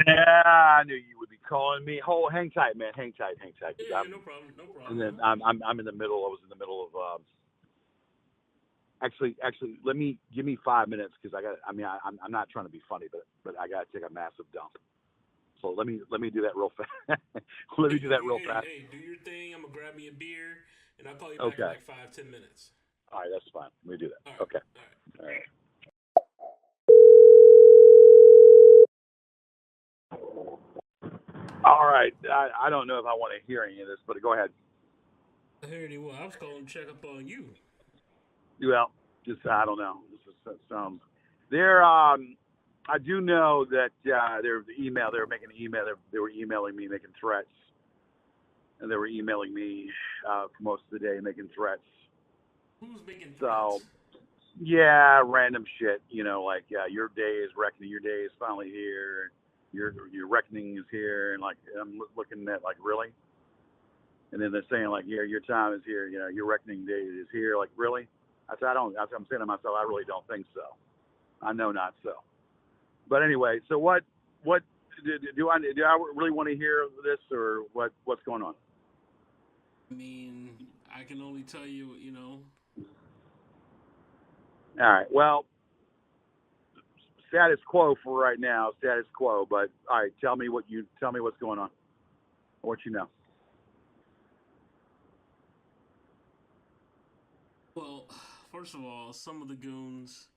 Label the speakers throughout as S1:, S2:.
S1: Yeah, I knew you would be calling me. Hold, hang tight, man. Hang tight, hang tight. 'Cause
S2: Yeah, no problem, no
S1: and
S2: problem,
S1: then
S2: man.
S1: I'm in the middle. I was in the middle of actually. Let me give me 5 minutes because I got. I mean, I'm not trying to be funny, but I got to take a massive dump. So let me do that real fast. Let me
S2: Hey,
S1: do that real
S2: hey,
S1: fast.
S2: hey, do your thing. I'm gonna grab me a beer, and I'll call you back in
S1: Okay.
S2: like 5, 10 minutes.
S1: All right, that's fine. Let me do
S2: All
S1: that.
S2: right,
S1: Okay.
S2: all right.
S1: All right. All right. I don't know if I want to hear any of this, but go ahead.
S2: I heard it. Well, I was calling to check up on you.
S1: Well, just I don't know. This is some. There. I do know that their email. They were making an email. They were emailing me, making threats, and they were emailing me for most of the day, making threats.
S2: Who's making
S1: So
S2: threats?
S1: yeah, random shit. Like your day is reckoning. Your day is finally here. Your reckoning is here, and like I'm looking at like really. And then they're saying like, yeah, your time is here. Your reckoning day is here. Like really? I said I don't. I'm saying to myself, I really don't think so. I know not so. But anyway, so what do I really want to hear this or what's going on?
S2: I mean, I can only tell you,
S1: All right. Well, status quo for right now. Status quo. But all right, tell me what's going on. What you know.
S2: well, first of all, some of the goons.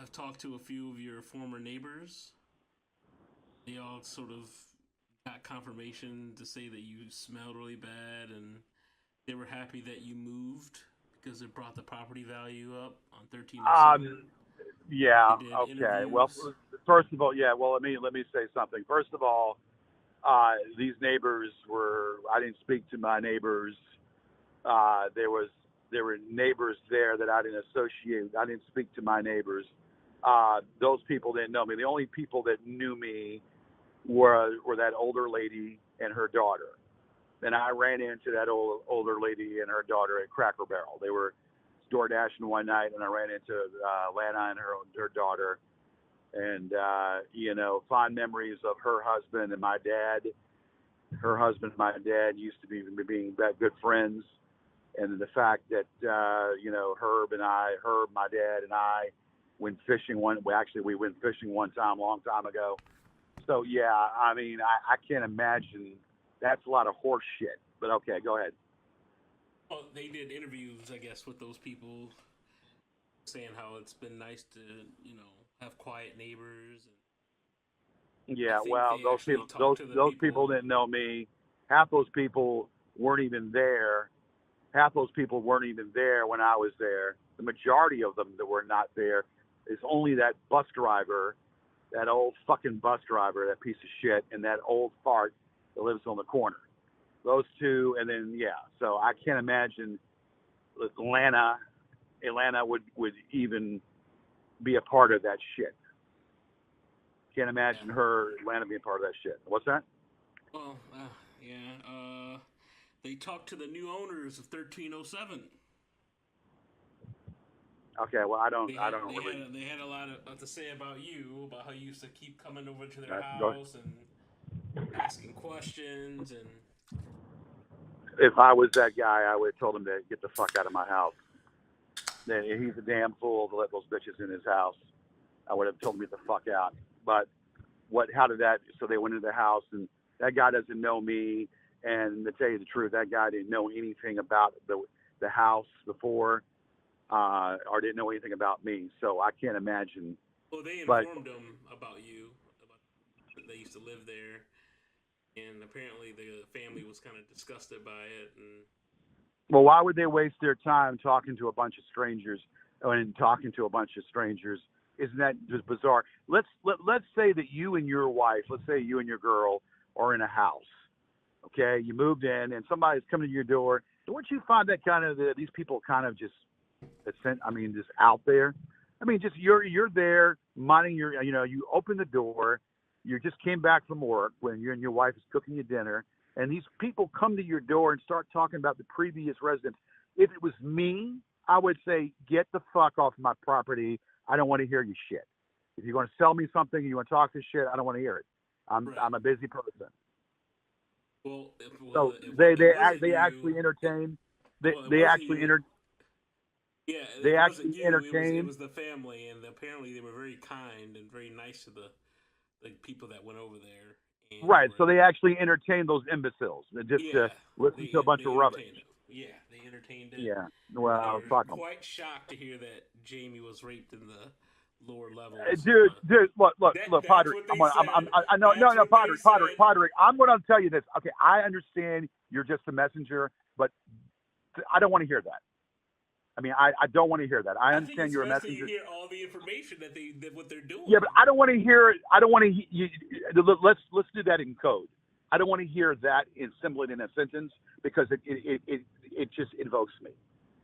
S2: I've talked to a few of your former neighbors. They all sort of got confirmation to say that you smelled really bad, and they were happy that you moved because it brought the property value up on 1307.
S1: Um. Yeah.
S2: They did
S1: Okay. Well,
S2: interviews.
S1: first of all, yeah. Well, let me say something. First of all, these neighbors were. I didn't speak to my neighbors. There was there were neighbors there that I didn't associate. I didn't speak to my neighbors. Those people didn't know me. The only people that knew me were that older lady and her daughter. And I ran into that older lady and her daughter at Cracker Barrel. They were door dashing one night, and I ran into Lana and her daughter. And fond memories of her husband and my dad. Her husband and my dad used to be being good friends, and the fact that Herb, my dad, and I went fishing one. We actually we went fishing one time, a long time ago. So yeah, I mean, I can't imagine. That's a lot of horse shit. But okay, go ahead.
S2: Well, they did interviews, I guess, with those people saying how it's been nice to, have quiet neighbors. And I
S1: Yeah,
S2: think
S1: well,
S2: they
S1: those
S2: actually
S1: people,
S2: talked
S1: those
S2: to the
S1: those people
S2: people.
S1: didn't know me. Half those people weren't even there. Half those people weren't even there when I was there. The majority of them that were not there is only that bus driver, that old fucking bus driver, that piece of shit, and that old fart that lives on the corner. Those two, and then yeah. So I can't imagine Atlanta. Atlanta would even be a part of that shit. Can't
S2: Yeah.
S1: imagine her Atlanta being part of that shit. What's that?
S2: Well, yeah. They talked to the new owners of 1307.
S1: Okay, well
S2: They
S1: I
S2: had
S1: don't
S2: they
S1: really.
S2: had they had a lot to say about you, about how you used to keep coming over to their
S1: Go.
S2: house and asking questions, and
S1: If I was that guy, I would have told him to get the fuck out of my house. Then he's a damn fool to let those bitches in his house. I would have told him to get the fuck out. But what? How did that? So they went into the house, and that guy doesn't know me. And to tell you the truth, that guy didn't know anything about the house before, or didn't know anything about me. So I can't imagine.
S2: well, they
S1: But
S2: informed them about you, about that they used to live there, and apparently the family was kind of disgusted by it, and
S1: well, why would they waste their time talking to a bunch of strangers and talking to a bunch of strangers? Isn't that just bizarre? Let's say that you and your wife, let's say you and your girl are in a house. Okay, you moved in and somebody's coming to your door. Don't you find that kind of these people kind of just I mean, just out there? I mean, just you're there minding your you open the door. You just came back from work when you and your wife is cooking you dinner, and these people come to your door and start talking about the previous residents. If it was me, I would say, get the fuck off my property. I don't want to hear your shit. If you're going to sell me something and you want to talk this shit, I don't want to hear it. I'm
S2: Right.
S1: I'm a busy person.
S2: Well,
S1: So
S2: it wasn't
S1: they
S2: you.
S1: actually entertain. They
S2: Well, it
S1: they
S2: wasn't
S1: actually
S2: you.
S1: enter
S2: Yeah,
S1: they
S2: it wasn't
S1: actually
S2: you. It
S1: entertain.
S2: was the family, and apparently they were very kind and very nice to the people that went over there, and they
S1: Right.
S2: were
S1: So they actually entertain those imbeciles just to
S2: yeah
S1: listen to a bunch
S2: they
S1: of rubbish.
S2: entertained it. Yeah, they entertained it,
S1: Yeah.
S2: and they
S1: Well,
S2: were
S1: fuck them.
S2: quite shocked to hear that Jamie was raped in the lower levels.
S1: Dude, look,
S2: That's
S1: Padre.
S2: what they said.
S1: I know,
S2: That's
S1: no,
S2: what they said.
S1: Padre. I'm going to tell you this. Okay, I understand you're just a messenger, but I don't want to hear that. I mean, I don't want to hear that. I
S2: I think
S1: understand
S2: it's
S1: you're a
S2: best that you
S1: messenger.
S2: hear all the information that what they're
S1: Yeah,
S2: doing.
S1: but I don't want to hear. I don't want to. Let's do that in code. I don't want to hear that assembled in a sentence because it just invokes me.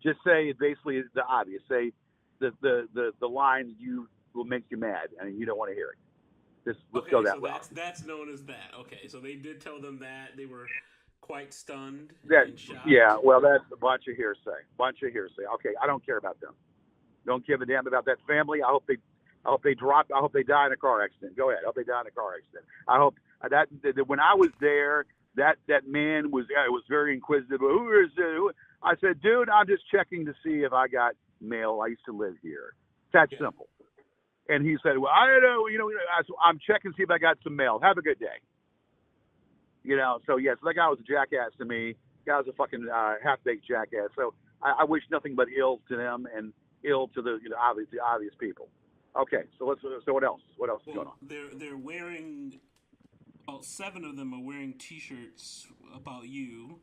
S1: Just say basically the obvious. Say the line you will make you mad and you don't want to hear it. Just let's go
S2: Okay, so
S1: that route.
S2: that's known as that. Okay, so they did tell them that they were quite stunned
S1: That
S2: and
S1: yeah.
S2: shocked.
S1: Well, that's a bunch of hearsay. Bunch of hearsay. Okay, I don't care about them. Don't give a damn about that family. I hope they drop. I hope they die in a car accident. Go ahead. I hope they die in a car accident. I hope that when I was there, that man was very inquisitive. Who is it? I said, dude, I'm just checking to see if I got mail. I used to live here. It's that
S2: Yeah.
S1: simple. And he said, well, I don't know. I'm checking to see if I got some mail. Have a good day. So yes, that guy was a jackass to me. The guy was a fucking half-baked jackass. So I wish nothing but ill to them and ill to the obvious people. Okay, so what else? What else is going
S2: Well,
S1: on?
S2: they're wearing about 7 of them are wearing T-shirts about you.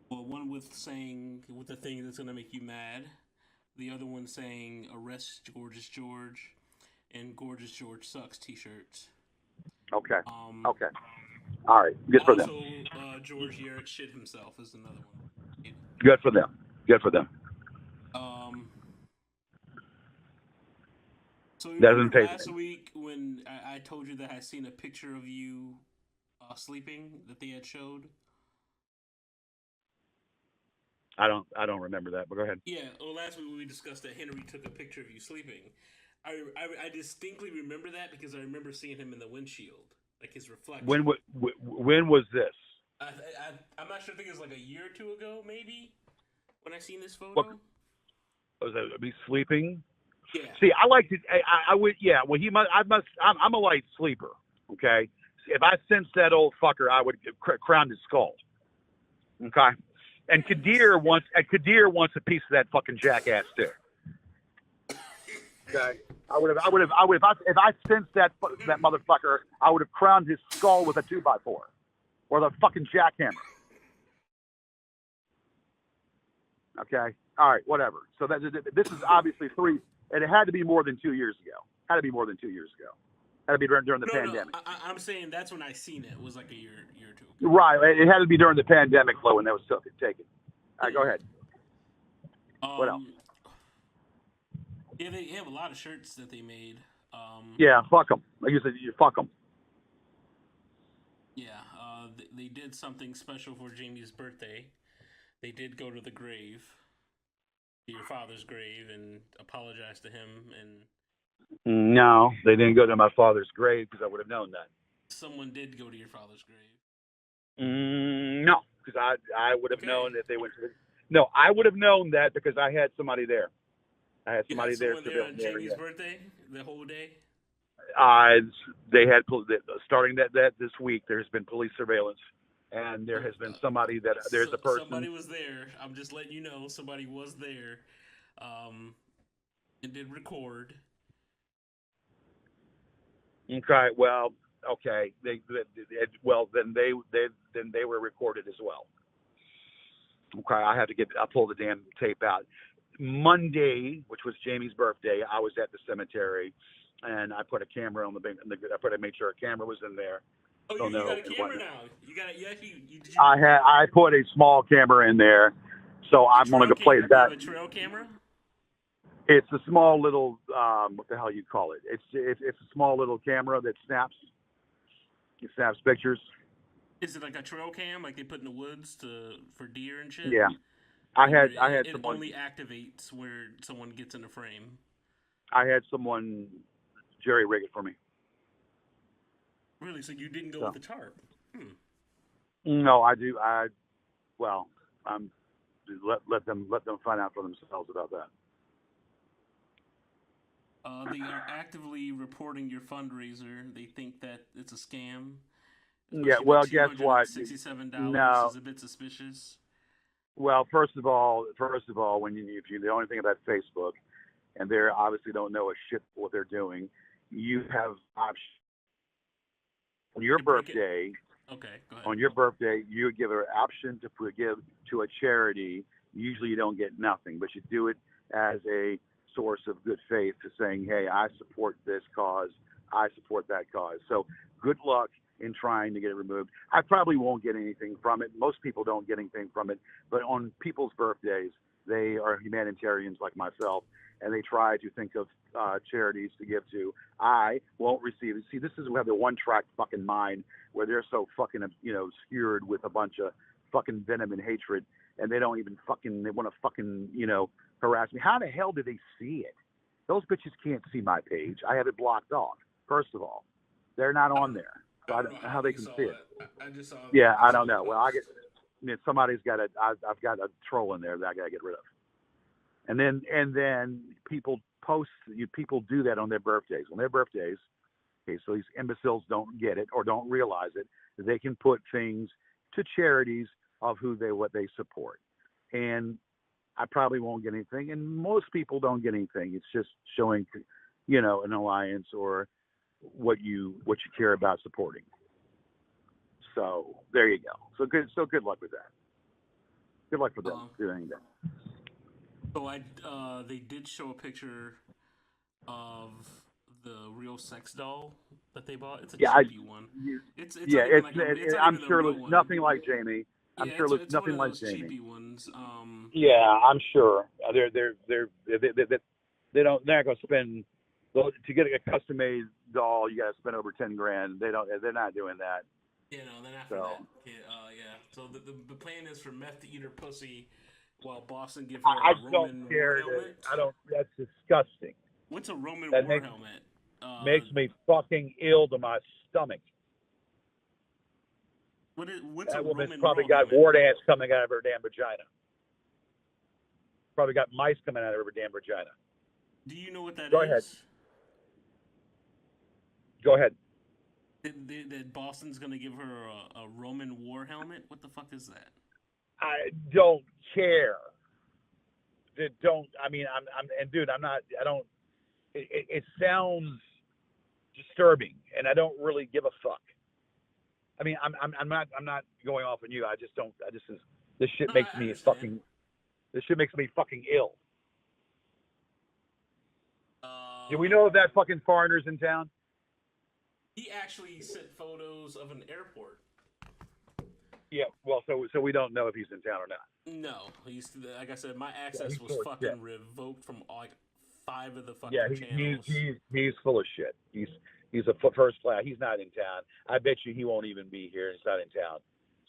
S2: Well, one with the thing that's gonna make you mad. The other one saying "Arrest Gorgeous George," and "Gorgeous George sucks" T-shirts.
S1: Okay,
S2: Um,
S1: okay, all right, good for them.
S2: Also, George Yarrett shit himself is another one.
S1: Good for them. Good for them.
S2: Um, so you
S1: That
S2: remember
S1: doesn't pay
S2: last
S1: me.
S2: week when I told you that I seen a picture of you sleeping that they had showed?
S1: I don't remember that, but go ahead.
S2: Yeah, well, last week we discussed that Henry took a picture of you sleeping. I distinctly remember that because I remember seeing him in the windshield, like his reflection.
S1: When was this?
S2: I'm not sure. I think it was like a year or two ago, maybe, when I seen this
S1: What
S2: photo.
S1: was that? Me sleeping?
S2: Yeah.
S1: See, I like to. I would. Yeah. Well, he must. I must. I'm a light sleeper. Okay. If I sensed that old fucker, I would crown his skull. Okay. And Kadir wants. A piece of that fucking jackass too. Okay. If I sensed that motherfucker, I would have crowned his skull with a 2x4 or the fucking jackhammer. Okay. All right. Whatever. So this is obviously three. And it had to be more than 2 years ago. Had to be more than 2 years ago. Had to be during the
S2: No,
S1: pandemic.
S2: I'm saying that's when I seen it. It was like a year or two ago.
S1: Right. It had to be during the pandemic, though, when that was taken. All right. Go ahead. What else?
S2: Um, yeah, they have a lot of shirts that they made.
S1: Yeah. Fuck them. Like you said, you fuck them.
S2: Yeah, they did something special for Jamie's birthday. They did go to the grave, to your father's grave, and apologize to him. And
S1: No, they didn't go to my father's grave because I would have known that.
S2: someone did go to your father's grave.
S1: No, because I would have known
S2: Okay.
S1: that they went to the. No, I would have known that because I had somebody there. I had
S2: You had
S1: somebody there
S2: someone there on
S1: surveilling the
S2: Jamie's
S1: area.
S2: birthday, the whole day?
S1: They had starting that this week. There's been police surveillance, and there has been somebody that there's a person.
S2: Somebody was there. I'm just letting you know. Somebody was there, and did record.
S1: Okay, well, okay, then they were recorded as well. Okay, I pulled the damn tape out. Monday, which was Jamie's birthday, I was at the cemetery, and I put a camera on I made sure a camera was in there.
S2: Oh,
S1: So
S2: you
S1: no,
S2: got a camera now. You got it. You actually. Did you,
S1: I put a small camera in there, so I'm going to play
S2: you
S1: that.
S2: have a trail camera?
S1: It's a small little what the hell you call it? It's a small little camera that snaps. It snaps pictures.
S2: Is it like a trail cam, like they put in the woods for deer and shit?
S1: Yeah,
S2: Like where
S1: I had
S2: it
S1: someone
S2: only activates where someone gets in the frame.
S1: I had someone Jerry rig it for me.
S2: Really? So you didn't go with
S1: So
S2: the tarp? Hmm.
S1: no, I do. Well, I'm let them find out for themselves about that.
S2: They are actively reporting your fundraiser. They think that it's a scam,
S1: Yeah.
S2: especially the
S1: Well,
S2: two
S1: guess
S2: hundred and
S1: what?
S2: sixty-seven dollars
S1: No.
S2: is a bit suspicious.
S1: Well, first of all, when if you the only thing about Facebook, and they obviously don't know a shit what they're doing, you have options on your
S2: You break it.
S1: birthday.
S2: Okay, go ahead.
S1: On your birthday, you give an option to give to a charity. Usually, you don't get nothing, but you do it as a source of good faith to saying, "Hey, I support this cause. I support that cause." So, good luck in trying to get it removed. I probably won't get anything from it. Most people don't get anything from it, but on people's birthdays, they are humanitarians like myself, and they try to think of charities to give to. I won't receive it. See, this is where the one-track fucking mind, where they're so fucking skewered with a bunch of fucking venom and hatred, and they don't even fucking they want to fucking harass me. How the hell do they see it? Those bitches can't see my page. I have it blocked off. First of all, they're not
S2: I
S1: on
S2: don't.
S1: there, so
S2: I
S1: I
S2: don't
S1: don't
S2: know
S1: know
S2: how
S1: how they
S2: they
S1: can
S2: saw
S1: see it.
S2: it. I just saw.
S1: Yeah,
S2: I
S1: I
S2: saw
S1: don't
S2: the
S1: know. Well,
S2: post.
S1: somebody's got a. I've got a troll in there that I got to get rid of. And then people do that on their birthdays. On their birthdays, okay, so these imbeciles don't get it or don't realize it. They can put things to charities of what they support, and I probably won't get anything, and most people don't get anything. It's just showing, an alliance or what you care about supporting. So there you go. So good luck with that. Good luck for them
S2: Um.
S1: doing that.
S2: So they did show a picture of the real sex doll that they bought. It's a
S1: Yeah,
S2: cheapy one. It's
S1: yeah.
S2: not even like a. It's not
S1: I'm
S2: even a
S1: sure it
S2: real
S1: looks
S2: one.
S1: nothing like Jamie. I'm
S2: Yeah,
S1: sure it looks
S2: it's one
S1: nothing
S2: of
S1: like
S2: those
S1: Jamie.
S2: cheapy ones.
S1: Yeah, I'm sure. They're not going to spend to get a custom made doll. You got to spend over 10 grand. They're not doing that.
S2: You know, then after
S1: So
S2: that, yeah. So the plan is for Meth to eat her pussy, while Boston give her
S1: I
S2: a
S1: just don't
S2: Roman war
S1: care.
S2: helmet.
S1: I don't. That's disgusting.
S2: What's a Roman
S1: That
S2: war
S1: makes
S2: helmet?
S1: makes me fucking ill to my stomach.
S2: What's a
S1: That woman's
S2: Roman
S1: probably
S2: war
S1: got
S2: helmet?
S1: wart ants coming out of her damn vagina. Probably got mice coming out of her damn vagina.
S2: Do you know what that
S1: Go ahead.
S2: is?
S1: Go ahead.
S2: That Boston's gonna give her a Roman war helmet? What the fuck is that?
S1: I don't care. Don't. I mean, and dude, I'm not. I don't. It sounds disturbing, and I don't really give a fuck. I mean, I'm not going off on you. I just don't. This shit
S2: No,
S1: makes
S2: I
S1: me
S2: understand.
S1: fucking. This shit makes me fucking ill. Do we
S2: Uh,
S1: know if that fucking foreigner's in town?
S2: he actually sent photos of an airport.
S1: Yeah. Well, so we don't know if he's in town or not.
S2: No, he's like I said, my
S1: Yeah,
S2: access
S1: he's
S2: was
S1: full of shit.
S2: fucking revoked from like 5 of the
S1: Yeah,
S2: fucking
S1: he's
S2: channels.
S1: he's he's full of shit. He's a first class. He's not in town. I bet you he won't even be here. He's not in town.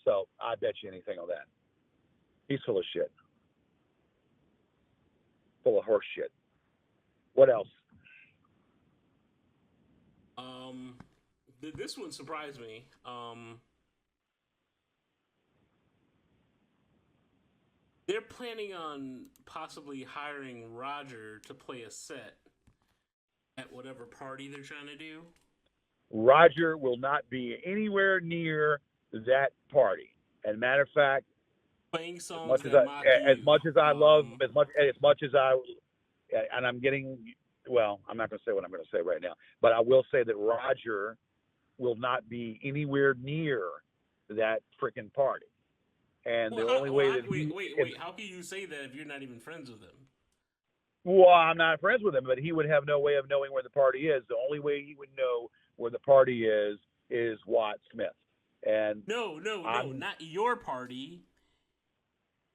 S1: So I bet you anything on that. He's full of shit. Full of horse shit. What else?
S2: Um, this one surprised me. They're planning on possibly hiring Roger to play a set at whatever party they're trying to do.
S1: Roger will not be anywhere near that party. And matter of fact,
S2: Playing
S1: as
S2: songs
S1: much as
S2: that mock
S1: as
S2: you.
S1: much as I love, as much as I, and I'm getting, well, I'm not going to say what I'm going to say right now, but I will say that Roger will not be anywhere near that freaking party. And the only way that
S2: Wait. How can you say that if you're not even friends with him?
S1: well, I'm not friends with him, but he would have no way of knowing where the party is. The only way he would know where the party is Watt Smith. And
S2: No, not your party.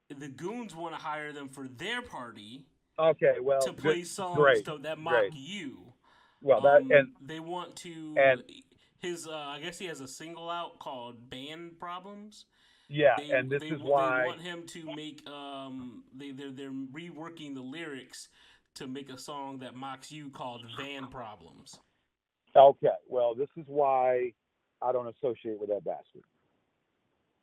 S2: The goons want to hire them for their party
S1: okay, well,
S2: to
S1: good,
S2: play songs
S1: great,
S2: that mock
S1: great.
S2: you.
S1: Well, that
S2: They want to.
S1: and
S2: His, I guess he has a single out called "Band Problems."
S1: yeah,
S2: They
S1: and this
S2: they
S1: is
S2: they
S1: why.
S2: want him to make they're reworking the lyrics to make a song that mocks you called "Van Problems."
S1: Okay, well, this is why I don't associate with that bastard.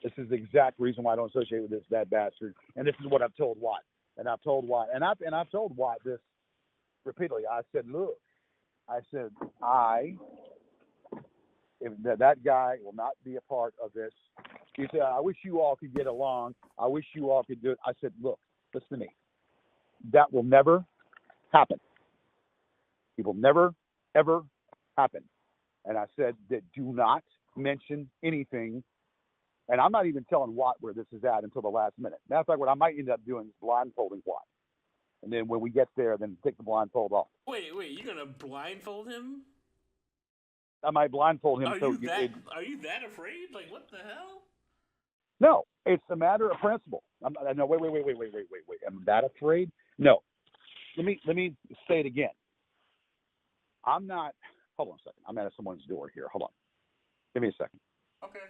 S1: This is the exact reason why I don't associate with that bastard, and this is what I've told Watt, and I've told Watt, and I've told Watt this repeatedly. I said, look, I said, if that guy will not be a part of this. He said, I wish you all could get along. I wish you all could do it. I said, look, listen to me. That will never happen. It will never, ever happen. And I said that do not mention anything. And I'm not even telling Watt where this is at until the last minute. Matter of fact, what I might end up doing is blindfolding Watt. And then when we get there, then take the blindfold off.
S2: Wait, you're gonna blindfold him?
S1: I might blindfold him.
S2: Are you that afraid? Like, what the hell?
S1: No, it's a matter of principle. No, wait. I'm that afraid? No. Let me say it again. I'm not. Hold on a second. I'm at someone's door here. Hold on. Give me a second.
S2: Okay.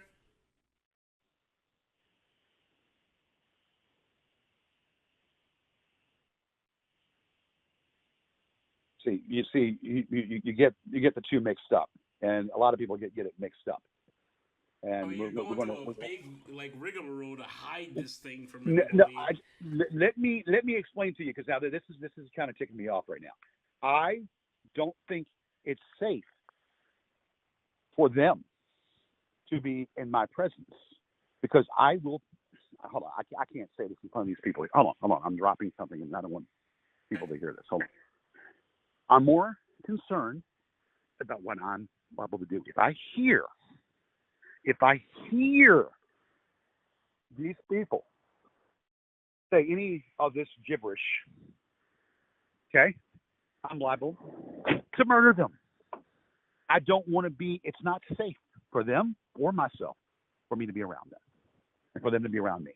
S1: You get the two mixed up, and a lot of people get it mixed up. And
S2: you're
S1: we're
S2: going
S1: going
S2: to a big rigmarole to hide this thing from
S1: everybody.
S2: everybody.
S1: Let me explain to you, because now this is kind of ticking me off right now. I don't think it's safe for them to be in my presence, because I will. Hold on, I can't say this in front of these people. Hold on. I'm dropping something, and I don't want people to hear this. Hold on. I'm more concerned about what I'm able to do. If I hear these people say any of this gibberish, okay, I'm liable to murder them. I don't want to be. It's not safe for them or myself for me to be around them, and for them to be around me.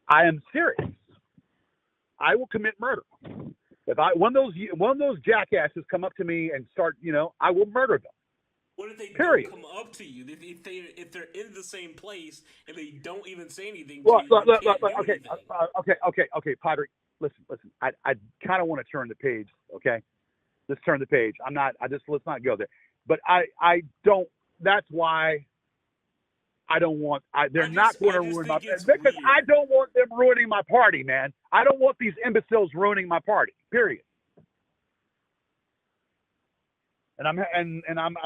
S1: I am serious. I will commit murder. If one of those jackasses come up to me and start, I will murder them.
S2: What if they
S1: Period.
S2: don't come up to you? If they're in the same place and they don't even say anything
S1: to
S2: you, you
S1: can't do anything. Okay, Padre, listen. I kind of want to turn the page. Okay, let's turn the page. Let's not go there. But I don't. That's why I don't want. They're not going to ruin my because weird. I don't want them ruining my party, man. I don't want these imbeciles ruining my party. Period. And I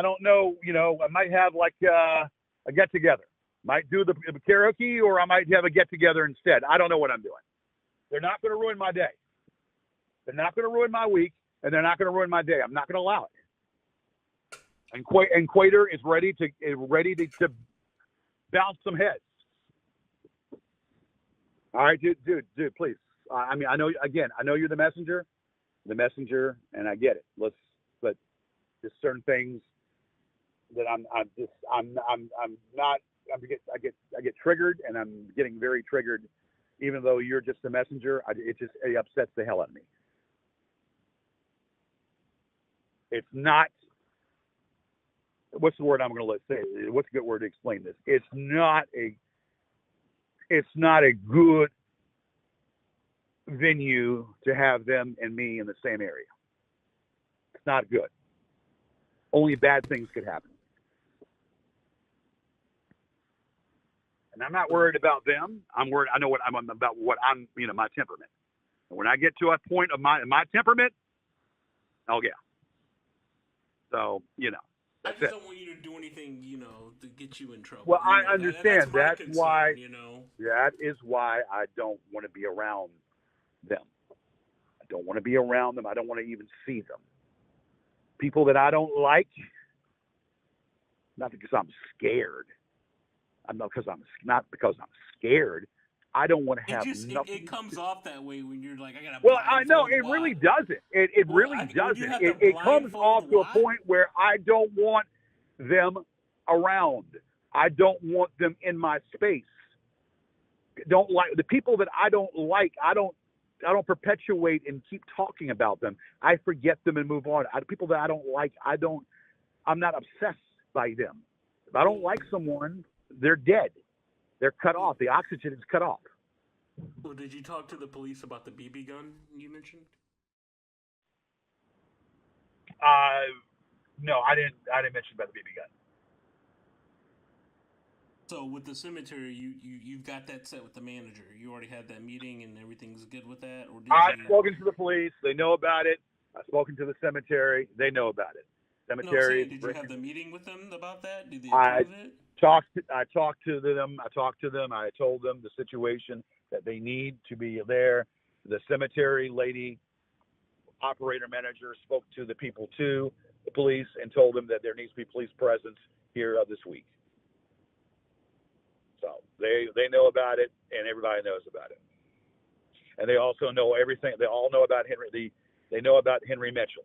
S1: don't know. I might have like a get together. Might do the karaoke, or I might have a get together instead. I don't know what I'm doing. They're not going to ruin my day. They're not going to ruin my week, and they're not going to ruin my day. I'm not going to allow it. And Quater is ready to bounce some heads. All right, dude, please. I know you're the messenger, and I get it. But there's certain things that I get triggered, and I'm getting very triggered, even though you're just the messenger. It upsets the hell out of me. It's not. What's the word I'm going to say? What's a good word to explain this? It's not a good venue to have them and me in the same area. It's not good. Only bad things could happen. And I'm not worried about them. I'm worried. I know what I'm about. What I'm, my temperament. And when I get to a point of my temperament, oh yeah. So
S2: I just don't want you to do anything, to get you in trouble.
S1: Well, I understand. That's
S2: concern,
S1: why. That is why I don't want to be around them. I don't want to be around them. I don't want to even see them. People that I don't like, not because I'm scared. Not because I'm scared. I don't want to have nothing.
S2: It comes off that way when you're like, I gotta.
S1: Well, I know it really doesn't. It really doesn't. It comes off to a point where I don't want them around. I don't want them in my space. Don't like the people that I don't like. I don't perpetuate and keep talking about them. I forget them and move on. People that I don't like, I'm not obsessed by them. If I don't like someone, they're dead. They're cut off. The oxygen is cut off.
S2: Well, did you talk to the police about the BB gun you mentioned?
S1: No, I didn't mention about the BB gun.
S2: So with the cemetery, you've got that set with the manager. You already had that meeting and everything's good with that, or did
S1: I've
S2: you?
S1: spoken to the police. They know about it. I've spoken to the cemetery. They know about it.
S2: No, I'm
S1: Cemetery.
S2: saying, did you have the meeting with them about that? Did they
S1: I
S2: approve it?
S1: I talked to them. I told them the situation that they need to be there. The cemetery lady, operator manager, spoke to the people too, the police, and told them that there needs to be police presence here this week. So they know about it, and everybody knows about it. And they also know everything. They all know about Henry. They know about Henry Mitchell.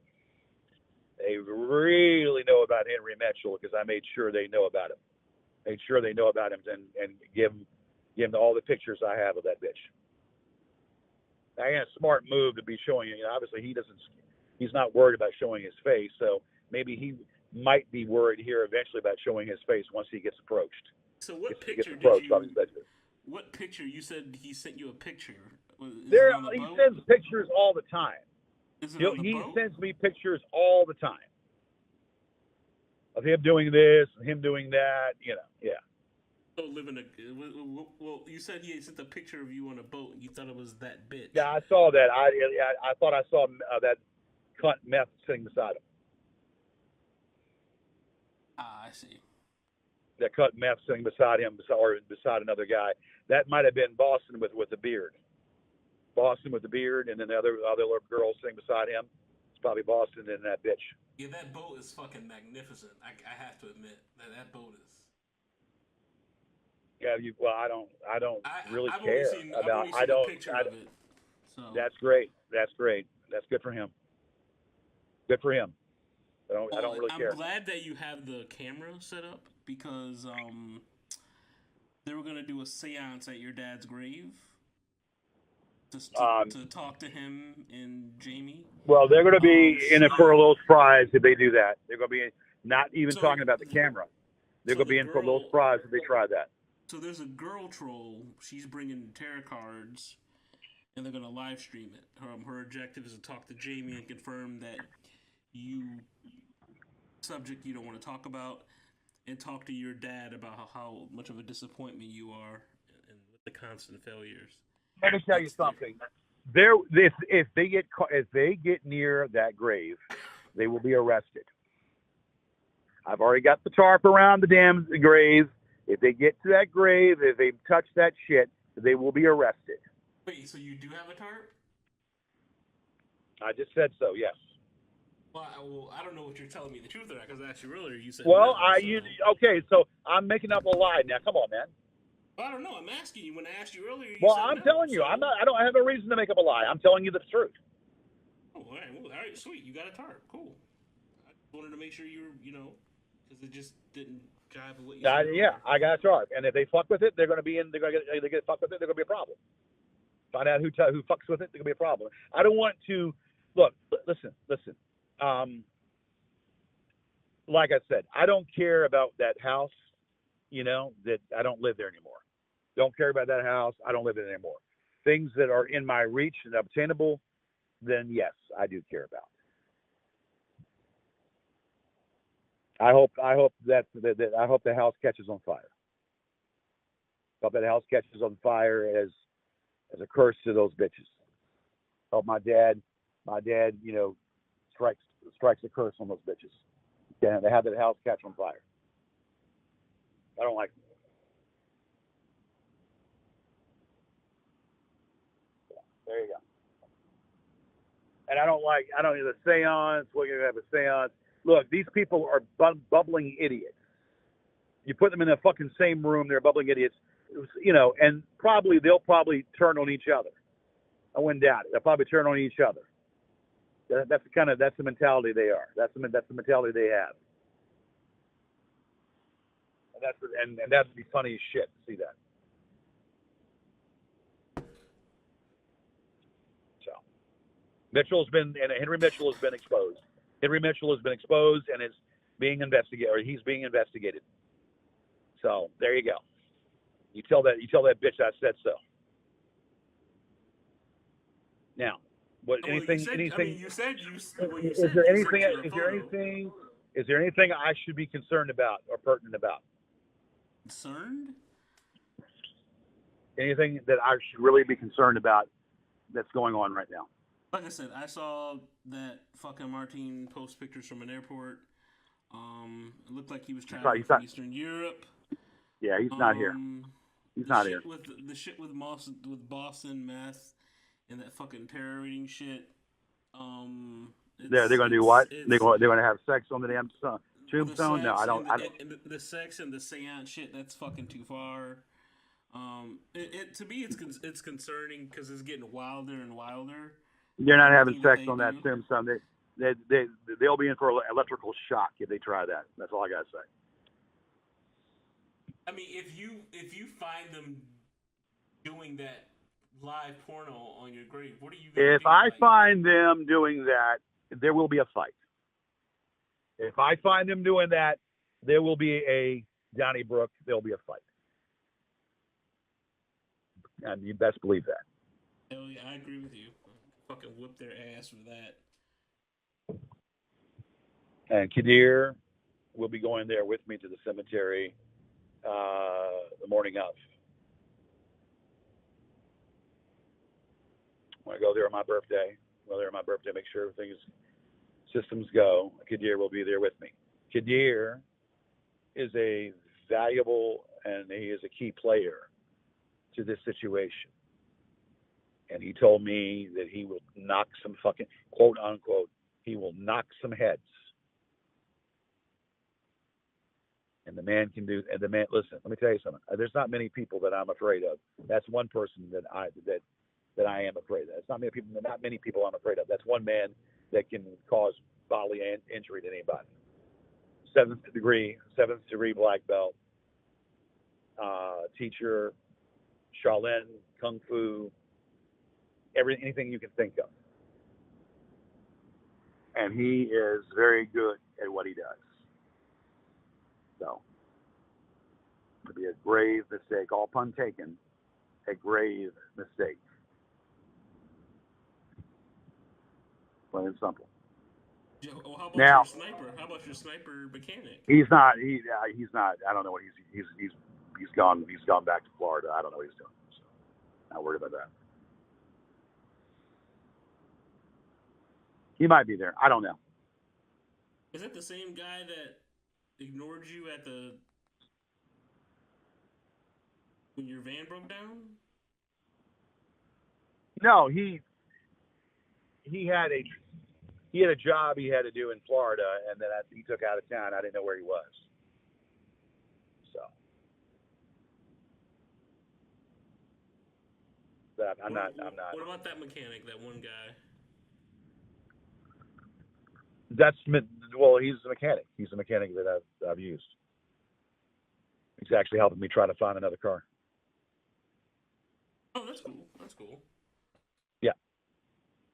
S1: They really know about Henry Mitchell because I made sure they know about him. Made sure they know about him and give them all the pictures I have of that bitch. Again, a smart move to be showing. Obviously, he's not worried about showing his face. So maybe he might be worried here eventually about showing his face once he gets approached.
S2: So what
S1: If he
S2: picture
S1: gets
S2: did
S1: approached
S2: you?
S1: on his bedroom.
S2: What picture? You said he sent you a picture. Is
S1: There,
S2: it on the
S1: he
S2: boat?
S1: sends pictures all the time.
S2: Is it on the
S1: He
S2: boat?
S1: sends me pictures all the time of him doing this, him doing that. Yeah.
S2: So living a well, you said he sent a picture of you on a boat. And you thought it was that bitch.
S1: Yeah, I saw that. I thought I saw that cunt meth sitting beside him.
S2: Ah, I see.
S1: That cut meth sitting beside him, or beside another guy. That might have been Boston with the beard. Boston with the beard, and then the other little girl sitting beside him. It's probably Boston and that bitch.
S2: Yeah, that boat is fucking magnificent. I have to admit that boat is.
S1: Yeah, well, I don't really
S2: I've
S1: care
S2: I've
S1: about.
S2: only seen a picture of it. So
S1: That's great. That's great. That's good for him. Good for him. I don't really care.
S2: I'm glad that you have the camera set up because they were gonna do a séance at your dad's grave to talk to him and Jamie.
S1: Well, they're going to be in it for a little surprise if they do that. They're going to be not even talking about the camera. They're going to be in for a little surprise if they try that.
S2: So there's a girl troll. She's bringing tarot cards, and they're going to live stream it. Her objective is to talk to Jamie and confirm that subject you don't want to talk about, and talk to your dad about how much of a disappointment you are and with the constant failures.
S1: Let me tell you something. If they get near that grave, they will be arrested. I've already got the tarp around the damn grave. If they get to that grave, if they touch that shit, they will be arrested.
S2: Wait, so you do have a tarp?
S1: I just said so. Yes.
S2: Well, I don't know what you're telling me the truth of that because I asked you earlier. You said
S1: well,
S2: no,
S1: okay. So I'm making up a lie now. Come on, man.
S2: I don't know. I'm asking you. When I asked you earlier, you
S1: well,
S2: said
S1: I'm
S2: no,
S1: telling you,
S2: so...
S1: I don't have a reason to make up a lie. I'm telling you the truth.
S2: Oh, all right, sweet. You got a tarp. Cool. I just wanted to make sure you were, because it just didn't jive with what you said.
S1: Yeah, I got a tarp, and if they fuck with it, they're going to be in. They're going to they get fucked with it. They're going to be a problem. Find out who fucks with it. They're going to be a problem. I don't want to look. Listen. Like I said, I don't care about that house. That I don't live there anymore. Don't care about that house. I don't live there anymore. Things that are in my reach and obtainable, then yes, I do care about. I hope that I hope the house catches on fire. I hope that house catches on fire as a curse to those bitches. I hope my dad, strikes a curse on those bitches. Yeah, they have that house catch on fire. I don't like it. There you go. And I don't need a seance. We're going to have a seance. Look, these people are bubbling idiots. You put them in the fucking same room, they're bubbling idiots, and they'll probably turn on each other. I wouldn't doubt it. They'll probably turn on each other. That's the mentality they are. That's the mentality they have. And that'd be funny as shit to see that. So Henry Mitchell has been exposed. Henry Mitchell has been exposed and is being investigated, or he's being investigated. So there you go. You tell that bitch I said so. Now, what? Anything?
S2: You said,
S1: anything?
S2: You said.
S1: Is there anything? Is there anything I should be concerned about or pertinent about?
S2: Concerned?
S1: Anything that I should really be concerned about that's going on right now?
S2: Like I said, I saw that fucking Martin post pictures from an airport. It looked like he was traveling
S1: He's
S2: from
S1: not.
S2: Eastern Europe.
S1: Yeah, he's not here. He's not here.
S2: The shit with Boston meth and that fucking terror reading shit.
S1: They're going to do what? They're going to have sex on the damn tombstone? No, I don't.
S2: The sex and the seance shit. That's fucking too far. To me, it's concerning because it's getting wilder and wilder.
S1: They're not having sex on that tombstone. They'll be in for electrical shock if they try that. That's all I gotta say.
S2: I mean, if you find them doing that live porno on your grave, what are you gonna do?
S1: If I find them doing that, there will be a fight. If I find them doing that, there will be a Donnybrook. There'll be a fight, and you best believe that.
S2: Hell yeah, I agree with you. Fucking whip their ass for that.
S1: And Kadir will be going there with me to the cemetery the morning of. When I go there on my birthday, make sure everything's systems go. Kadir will be there with me. Kadir is a valuable and he is a key player to this situation. And he told me that he will knock some fucking, quote unquote, he will knock some heads. And the man can do, and the man, listen, let me tell you something. There's not many people that I'm afraid of. That's one person that I am afraid of. It's not many people I'm afraid of. That's one man that can cause bodily injury to anybody. Seventh degree black belt, teacher, Shaolin, Kung Fu, anything you can think of. And he is very good at what he does. So, it'd be a grave mistake, all pun taken, a grave mistake. Plain and simple.
S2: How about your sniper? How about your sniper mechanic?
S1: He's not. He's not. I don't know what he's gone. He's gone back to Florida. I don't know what he's doing. So, not worried about that. He might be there. I don't know.
S2: Is that the same guy that ignored you when your van broke down? No,
S1: he had a job he had to do in Florida, and then he took out of town. I didn't know where he was. So, but I'm not.
S2: What about that mechanic? That one guy.
S1: He's a mechanic. He's a mechanic that I've used. He's actually helping me try to find another car.
S2: Oh, that's cool. That's cool.
S1: Yeah.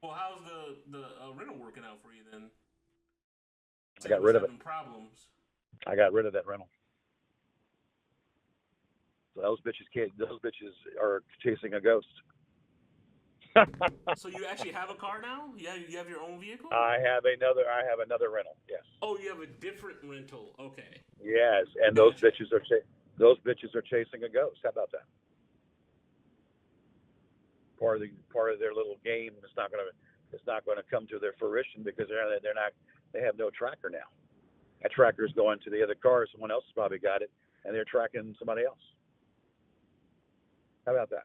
S2: Well, how's the rental working out for you then?
S1: I got rid of it.
S2: Problems.
S1: I got rid of that rental. So those bitches are chasing a ghost.
S2: So you actually have a car now? You have your own vehicle?
S1: I have another rental. Yes.
S2: Oh, you have a different rental. Okay.
S1: Yes, and those bitches are chasing a ghost. How about that? Part of their little game is not going to come to their fruition because they have no tracker now. That tracker is going to the other car. Someone else has probably got it, and they're tracking somebody else. How about that?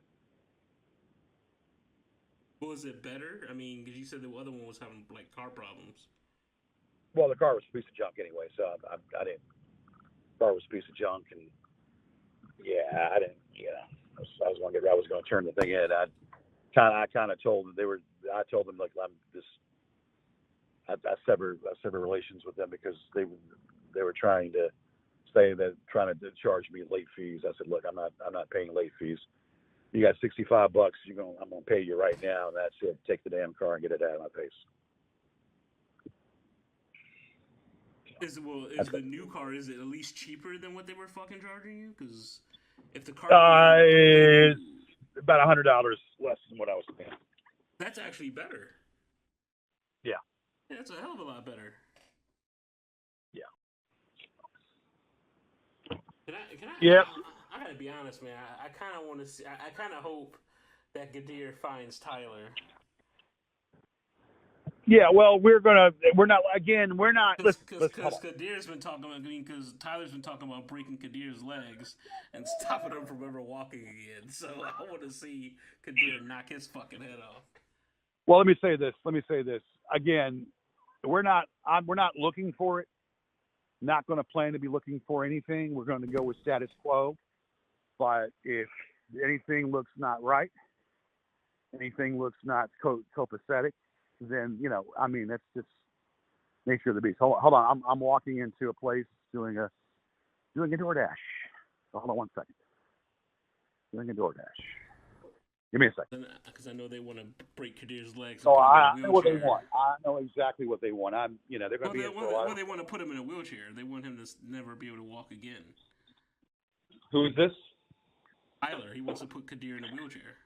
S2: Was it better? I mean, because you said the other one was having like car problems.
S1: Well, the car was a piece of junk anyway, so I didn't. The car was a piece of junk, and yeah, I didn't. Yeah, I was going to turn the thing in. I kind of told them I told them like I'm just. I severed relations with them because they were trying to to charge me late fees. I said, look, I'm not paying late fees. You got $65. I'm gonna pay you right now, and that's it. Take the damn car and get it out of my face.
S2: Is the new car, is it at least cheaper than what they were fucking charging you? Because if the car
S1: it's about $100 less than what I was paying.
S2: That's actually better.
S1: Yeah.
S2: Yeah, that's a hell of a lot better.
S1: Yeah. Yes.
S2: I gotta be honest, man. I kind of want to see. I kind of hope that Gadir finds Tyler.
S1: Yeah. Well, we're not. Listen. Hold
S2: Because
S1: on.
S2: Kadir's been talking about, because Tyler's been talking about breaking Kadir's legs and stopping him from ever walking again. So I want to see Kadir knock his fucking head off.
S1: Well, let me say this again. We're not looking for it. Not going to plan to be looking for anything. We're going to go with status quo. But if anything looks not right, anything looks not copacetic, then that's just nature of the beast. Hold on. I'm walking into a place doing a DoorDash. So hold on one second. Doing a DoorDash. Give me a second.
S2: Because I know they want to break Kadir's legs and
S1: So
S2: put him in a
S1: I know what they
S2: wheelchair.
S1: want. I know exactly what they want. They're going to be in for a while.
S2: They want to put him in a wheelchair. They want him to never be able to walk again.
S1: Who is this?
S2: Tyler. He wants to put Kadir in a wheelchair.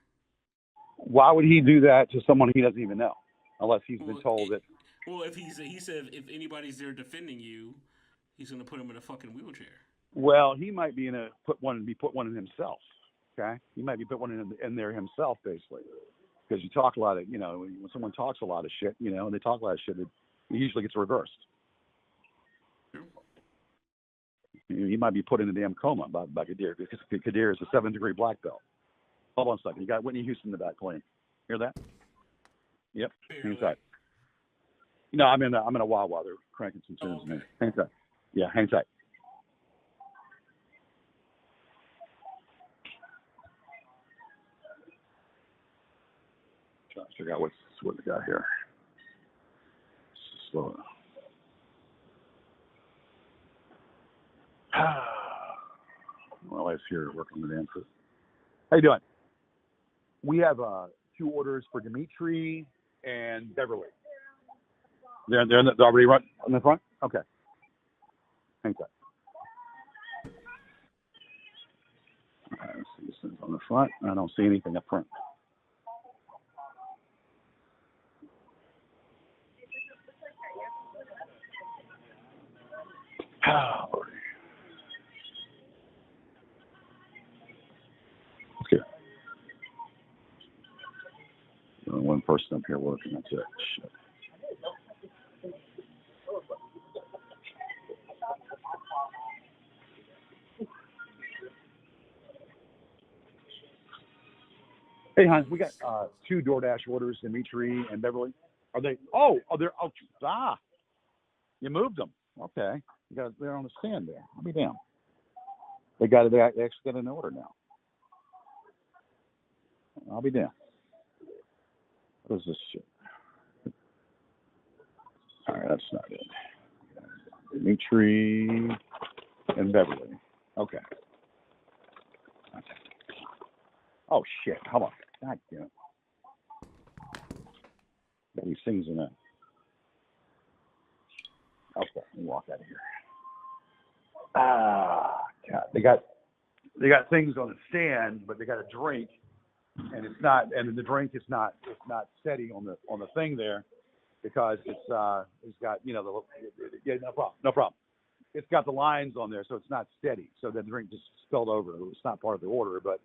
S1: Why would he do that to someone he doesn't even know, unless he's been told that?
S2: Well, if he said if anybody's there defending you, he's going to put him in a fucking wheelchair.
S1: Well, he might be put one in himself. Okay, he might be put one in there himself, basically, because you talk a lot of when someone talks a lot of shit, and they talk a lot of shit, it usually gets reversed.
S2: True.
S1: He might be put in a damn coma by Kadir, because Kadir is a 7th-degree black belt. Hold on a second. You got Whitney Houston in the back playing. Hear that? Yep. Hang tight. I'm in a Wawa. They're cranking some tunes.
S2: Okay.
S1: Hang tight. Yeah, hang tight. Trying to figure out what we got here. Slow down. My wife's here working on the damn food. How you doing? We have 2 orders for Dimitri and Beverly. They're already run on the front? Okay. Hang tight. All right, let's see this thing's on the front. I don't see anything up front. Oh, okay. Only one person up here working. That's it. Shit. Hey, hon, we got 2 DoorDash orders, Dimitri and Beverly. Are they? You moved them. Okay. They're on the stand there. I'll be damned. They actually got an order now. I'll be damned. What is this shit? All right, that's not it. Dimitri and Beverly. Okay. Oh, shit. Hold on. God damn it. Got these things in there. Okay, let me walk out of here. God. They got things on the stand, but they got a drink, and it's not, and the drink is not steady on the thing there, because it's got no problem. It's got the lines on there, so it's not steady. So the drink just spilled over. It's not part of the order, but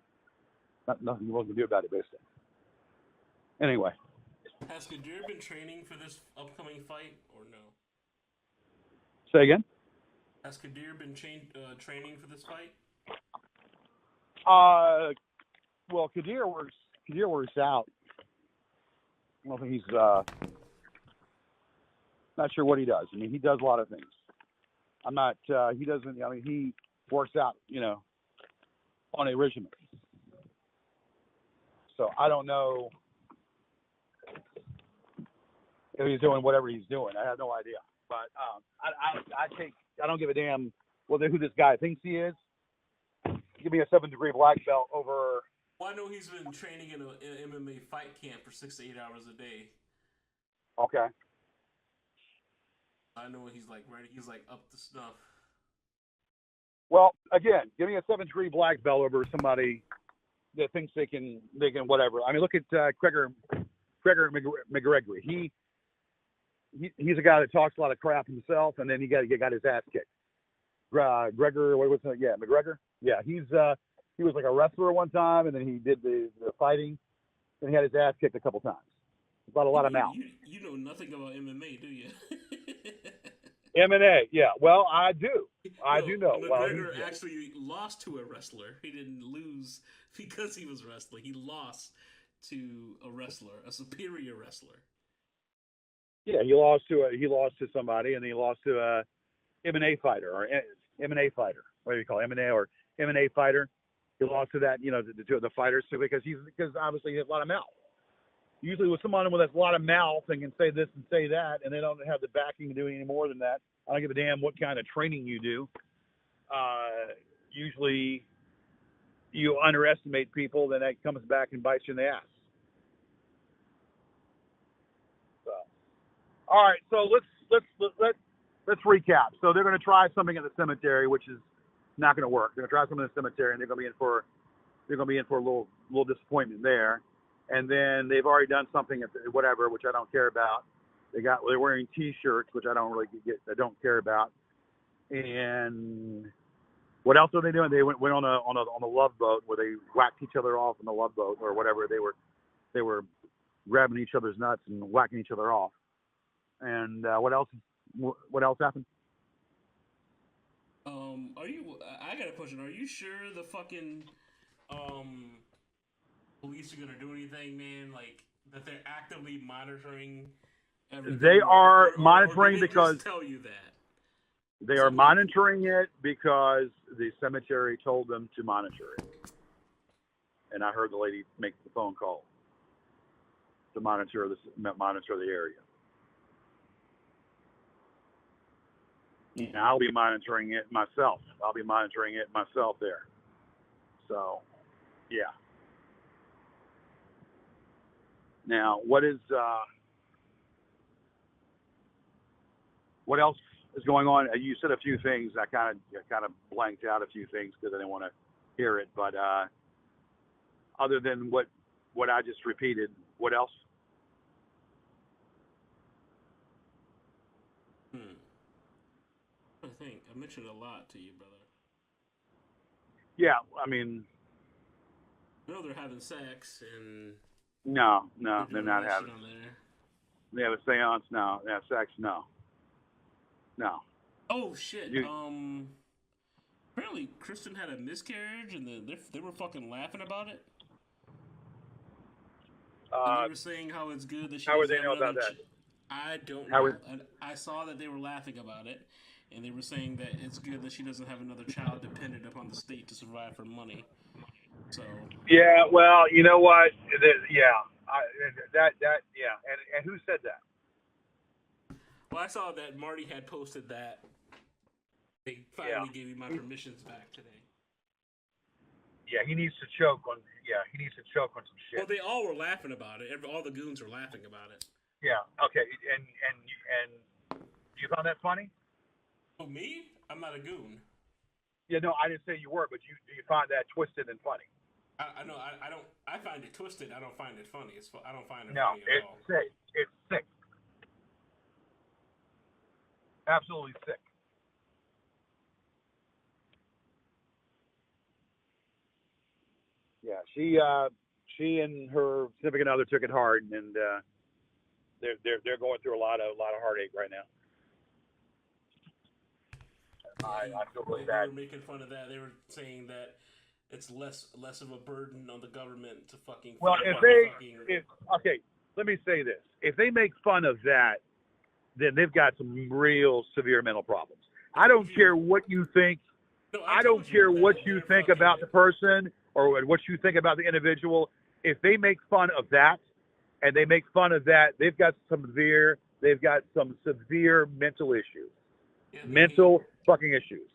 S1: nothing you can do about it, basically. Anyway.
S2: Has Kadir been training for this upcoming fight or no?
S1: Say again?
S2: Has Kadir been training for this fight?
S1: Well, Kadir works out. I don't think he's not sure what he does. I mean, he does a lot of things. I'm not. He doesn't. I mean, he works out. On a regimen. So I don't know if he's doing whatever he's doing. I have no idea. But I don't give a damn who this guy thinks he is. Give me a 7th-degree black belt over.
S2: Well, I know he's been training in an MMA fight camp for 6 to 8 hours a day.
S1: Okay.
S2: I know he's like ready. He's like up to snuff.
S1: Well, again, give me a 7th-degree black belt over somebody that thinks they can whatever. I mean, look at Gregor McGregory. He's a guy that talks a lot of crap himself, and then he got his ass kicked. Gregor. What was it? Yeah, McGregor. Yeah, he was like a wrestler one time, and then he did the fighting, and he had his ass kicked a couple times. About a lot of mouth.
S2: You know nothing about MMA, do you?
S1: MMA, yeah. Well, I do. I do know.
S2: McGregor actually lost to a wrestler. He didn't lose because he was wrestling. He lost to a wrestler, a superior wrestler.
S1: Yeah, he lost to somebody, and he lost to a MMA fighter or MMA fighter. What do you call it? MMA or MMA fighter? He lost to that, to the fighters because obviously he has a lot of mouth. Usually with someone with a lot of mouth and can say this and say that, and they don't have the backing to do any more than that. I don't give a damn what kind of training you do. Usually you underestimate people, then that comes back and bites you in the ass. So, all right, so let's recap. So they're going to try something at the cemetery, which is not going to work. They're going to try something at the cemetery, and they're going to be in for a little disappointment there. And then they've already done something at whatever, which I don't care about. They're wearing T-shirts, which I don't really I don't care about. And what else are they doing? They went on a love boat where they whacked each other off on the love boat or whatever. They were grabbing each other's nuts and whacking each other off. And what else happened?
S2: I got a question. Are you sure the fucking police are gonna do anything, man? Like that they're actively monitoring everything?
S1: They are monitoring
S2: or they
S1: because
S2: just tell you that
S1: they are monitoring it because the cemetery told them to monitor it. And I heard the lady make the phone call to monitor the area. And I'll be monitoring it myself. There. So, yeah. Now, what else is going on? You said a few things. I kind of blanked out a few things because I didn't want to hear it. But other than what I just repeated, what else?
S2: I think I mentioned a lot to you, brother.
S1: Yeah, I mean,
S2: I know they're having sex and
S1: no, they're not having.
S2: On there.
S1: They have a seance. No, they have sex. No.
S2: Oh shit. Apparently Kristen had a miscarriage, and they were fucking laughing about it. And they were saying how it's good that she.
S1: How would they know about that?
S2: I don't know. I saw that they were laughing about it, and they were saying that it's good that she doesn't have another child dependent upon the state to survive for money. So.
S1: Yeah, well, you know what? And who said that?
S2: Well, I saw that Marty had posted that. They finally gave me my permissions back today.
S1: Yeah, he needs to choke on some shit.
S2: Well, they all were laughing about it. All the goons were laughing about it.
S1: Yeah. Okay. And you found that funny?
S2: Oh, me? I'm not a goon.
S1: Yeah, no, I didn't say you were, but you find that twisted and funny.
S2: I know. I don't. I find it twisted. I don't find it funny. I don't find it
S1: funny
S2: at all.
S1: No, it's sick. Absolutely sick. Yeah, she and her significant other took it hard, and they're going through a lot of heartache right now. I feel really bad.
S2: They were making fun of that. They were saying that it's less of a burden on the government to fucking.
S1: Well, okay, let me say this: if they make fun of that, then they've got some real severe mental problems. I don't care what you think.
S2: No,
S1: I don't care what you think about the person or what you think about the individual. If they make fun of that, and they make fun of that, they've got some severe mental issues. Yeah, mental fucking issues.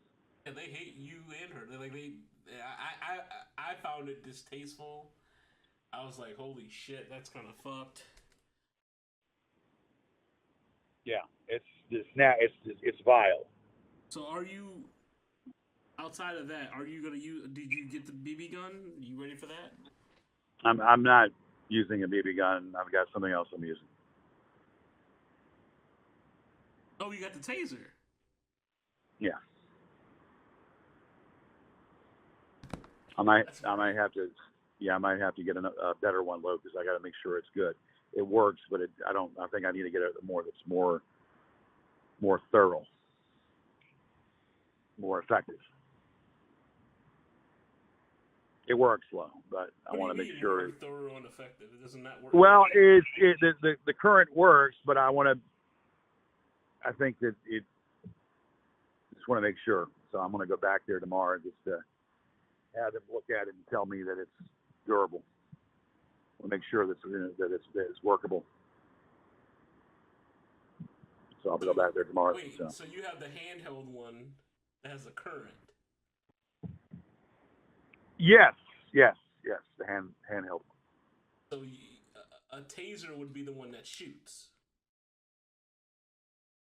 S2: And they hate you and her. I found it distasteful. I was like, holy shit, that's kind of fucked.
S1: Yeah, it's vile.
S2: So are you, outside of that, are you gonna use? Did you get the BB gun? Are you ready for that?
S1: I'm not using a BB gun. I've got something else I'm using.
S2: Oh, you got the taser.
S1: Yeah. I might
S2: That's
S1: have to, I might have to get a better one, low, because I got to make sure it's good. It works, but I think I need to get that's more thorough, more effective. It works low, but I
S2: what do
S1: want
S2: you
S1: to make
S2: mean
S1: sure.
S2: more thorough and effective? It doesn't not work.
S1: Well, the current works, but I think that it just want to make sure. So I'm going to go back there tomorrow just to have them look at it and tell me that it's durable. I want to make sure that it's workable. So I'll go back there tomorrow.
S2: Wait, so you have the handheld one that has a current.
S1: Yes. The handheld.
S2: So a taser would be the one that shoots.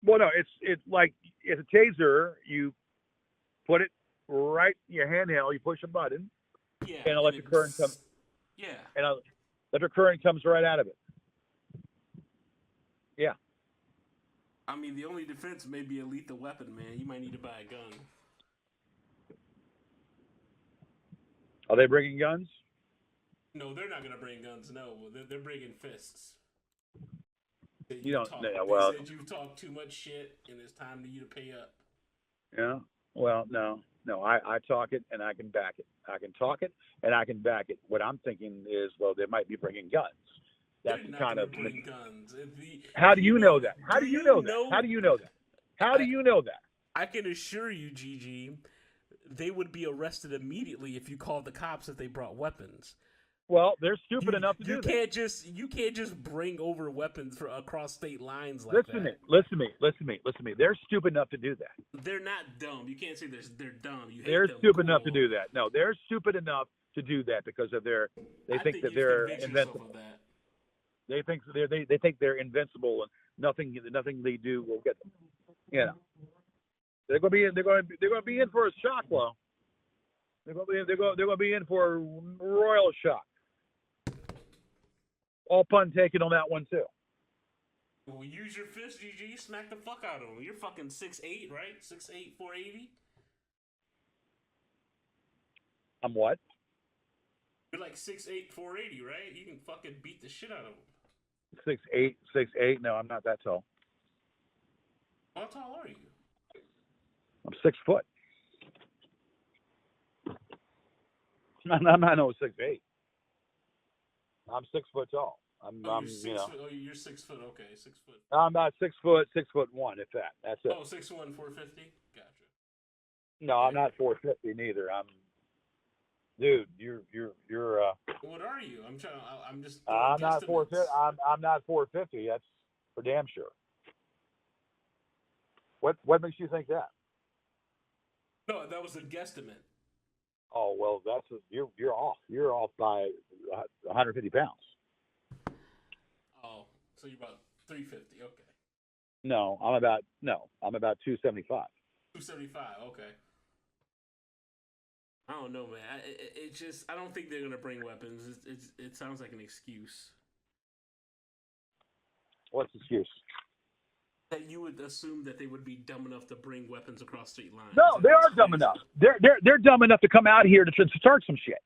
S1: Well, no, it's like it's a taser. You put it right in your handheld. You push a button,
S2: Yeah,
S1: and electric current comes.
S2: Yeah,
S1: And electric current comes right out of it. Yeah.
S2: I mean, the only defense may be a lethal weapon, man. You might need to buy a gun.
S1: Are they bringing guns?
S2: No, they're not gonna bring guns. No, they're bringing fists.
S1: You don't.
S2: They
S1: Well,
S2: said you've talked too much shit, and it's time for you to pay up.
S1: yeah. Well, no. I talk it and I can back it. I can talk it and I can back it. What I'm thinking is, well, they might be bringing guns. That's
S2: They're
S1: the
S2: not
S1: kind
S2: gonna
S1: of.
S2: bring guns.
S1: How do you know that? How do you know that? How do you know that? How do you know that?
S2: I can assure you, GG, they would be arrested immediately if you called the cops if they brought weapons.
S1: Well, they're stupid enough to do that.
S2: You can't just bring over weapons across state lines like
S1: Listen to me. They're stupid enough to do that.
S2: They're not dumb. You can't say they're dumb.
S1: They're stupid enough to do that. No, they're stupid enough to do that because of they think that they're invincible. They think they're invincible and nothing they do will get them. You know, they're going to be in for a shock blow. They're going to be in for a royal shock. All pun taken on that one too.
S2: Well, use your fist, GG. Smack the fuck out of them. You're fucking 6'8", right? 6'8", 480.
S1: I'm what?
S2: You're like 6'8", 480, right? You can fucking beat the shit out of them.
S1: 6'8". No, I'm not that tall.
S2: How tall are you?
S1: I'm 6 foot. I'm not no 6'8". I'm 6 foot tall.
S2: You're 6 foot. Okay, 6 foot.
S1: I'm about 6 foot, 6'1", if that. That's it.
S2: Oh, 6'1", 450. Gotcha.
S1: No, I'm not 450 neither. Dude, you're.
S2: What are you? I'm just.
S1: I'm not 450. I'm not 450. That's for damn sure. What makes you think that?
S2: No, that was a guesstimate.
S1: Oh well, you're off. You're off by 150 pounds.
S2: Oh, so you're about 350. Okay.
S1: No, I'm about 275.
S2: 275. Okay. I don't know, man. I don't think they're gonna bring weapons. It sounds like an excuse.
S1: What's the excuse?
S2: That you would assume that they would be dumb enough to bring weapons across state lines.
S1: No, they are dumb enough. They're dumb enough to come out here to start some shit.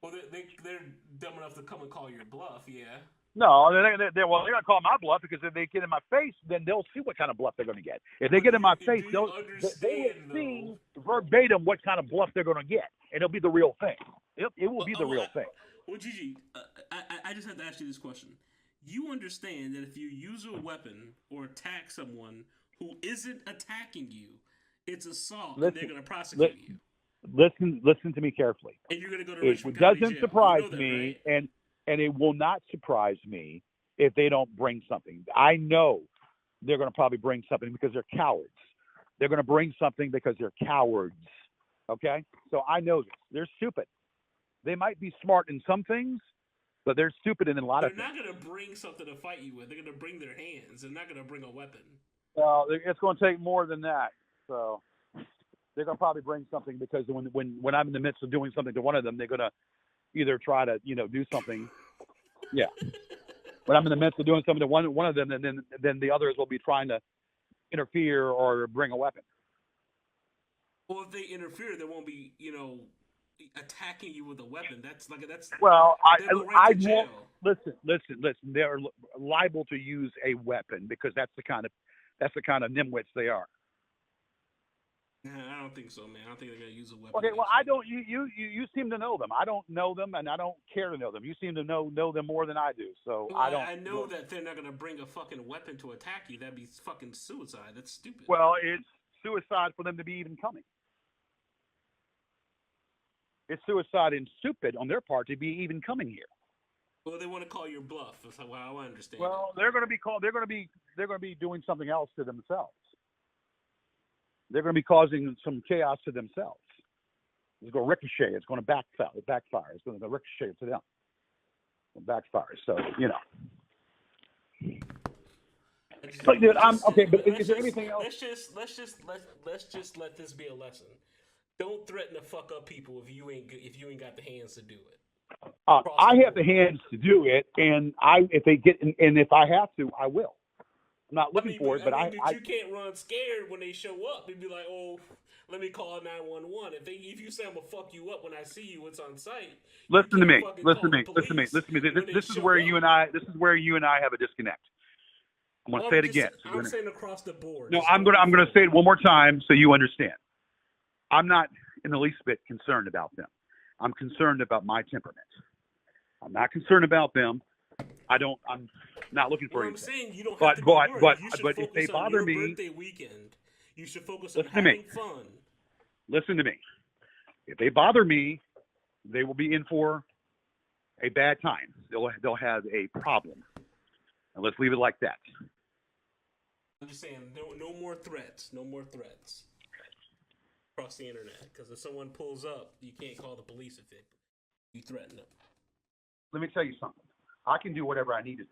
S2: Well, they're dumb enough to come and call your bluff, yeah.
S1: No, they're gonna call my bluff because if they get in my face, then they'll see what kind of bluff they're gonna get. If they get in my face, they will see verbatim what kind of bluff they're gonna get, and it'll be the real thing. It will be the real thing.
S2: Well, GG, I just have to ask you this question. You understand that if you use a weapon or attack someone who isn't attacking you, it's assault, and they're going to prosecute you.
S1: Listen to me carefully.
S2: And you're going to go to
S1: Richmond County jail. It doesn't surprise me, right? and it will not surprise me if they don't bring something. I know they're going to probably bring something because they're cowards. They're going to bring something because they're cowards. Okay? So I know this. They're stupid. They might be smart in some things, but they're stupid in a lot of things.
S2: They're not going to bring something to fight you with. They're going to bring their hands. They're not going to bring a weapon.
S1: Well, it's going to take more than that. So they're going to probably bring something because when I'm in the midst of doing something to one of them, they're going to either try to, do something. Yeah. When I'm in the midst of doing something to one of them, and then the others will be trying to interfere or bring a weapon.
S2: Well, if they interfere, there won't be, attacking you with a weapon. That's
S1: Well,
S2: they go right to jail.
S1: listen. They're liable to use a weapon because that's the kind of nimwits they are.
S2: Nah, I don't think so, man. I don't think they're gonna use a weapon.
S1: Okay, well, I don't. You seem to know them. I don't know them, and I don't care to know them. You seem to know them more than I do. So
S2: Well,
S1: I don't.
S2: I know that they're not gonna bring a fucking weapon to attack you. That'd be fucking suicide. That's stupid.
S1: Well, it's suicide for them to be even coming. It's suicide and stupid on their part to be even coming here.
S2: Well, they want to call your bluff. That's how I understand.
S1: Well, they're going to be called. They're going to be doing something else to themselves. They're going to be causing some chaos to themselves. It's going to ricochet. It's going to backfire. It's going to ricochet to them. It'll backfire. So But dude, I'm okay. But is there anything else?
S2: Let's just let this be a lesson. Don't threaten to fuck up people if you ain't got the hands to do it.
S1: I have the hands to do it, and if I have to, I will. I'm not looking for it, but
S2: you can't run scared when they show up and be like, "Oh, let me call 911." If you say I'm gonna fuck you up when I see you, it's on site.
S1: Listen to me. This is where you and I have a disconnect. I'm gonna say it again.
S2: I'm saying across the board.
S1: No, I'm gonna say it one more time so you understand. I'm not in the least bit concerned about them. I'm concerned about my temperament. I'm not concerned about them. I'm not looking for anything.
S2: I'm saying you don't have to be worried.
S1: But if they bother me,
S2: birthday weekend, you should focus on having fun.
S1: Listen to me. If they bother me, they will be in for a bad time. They'll have a problem. And let's leave it like that.
S2: I'm just saying, no more threats. No more threats across the internet. Because if someone pulls up, you can't call the police if you threaten them.
S1: Let me tell you something. I can do whatever I need to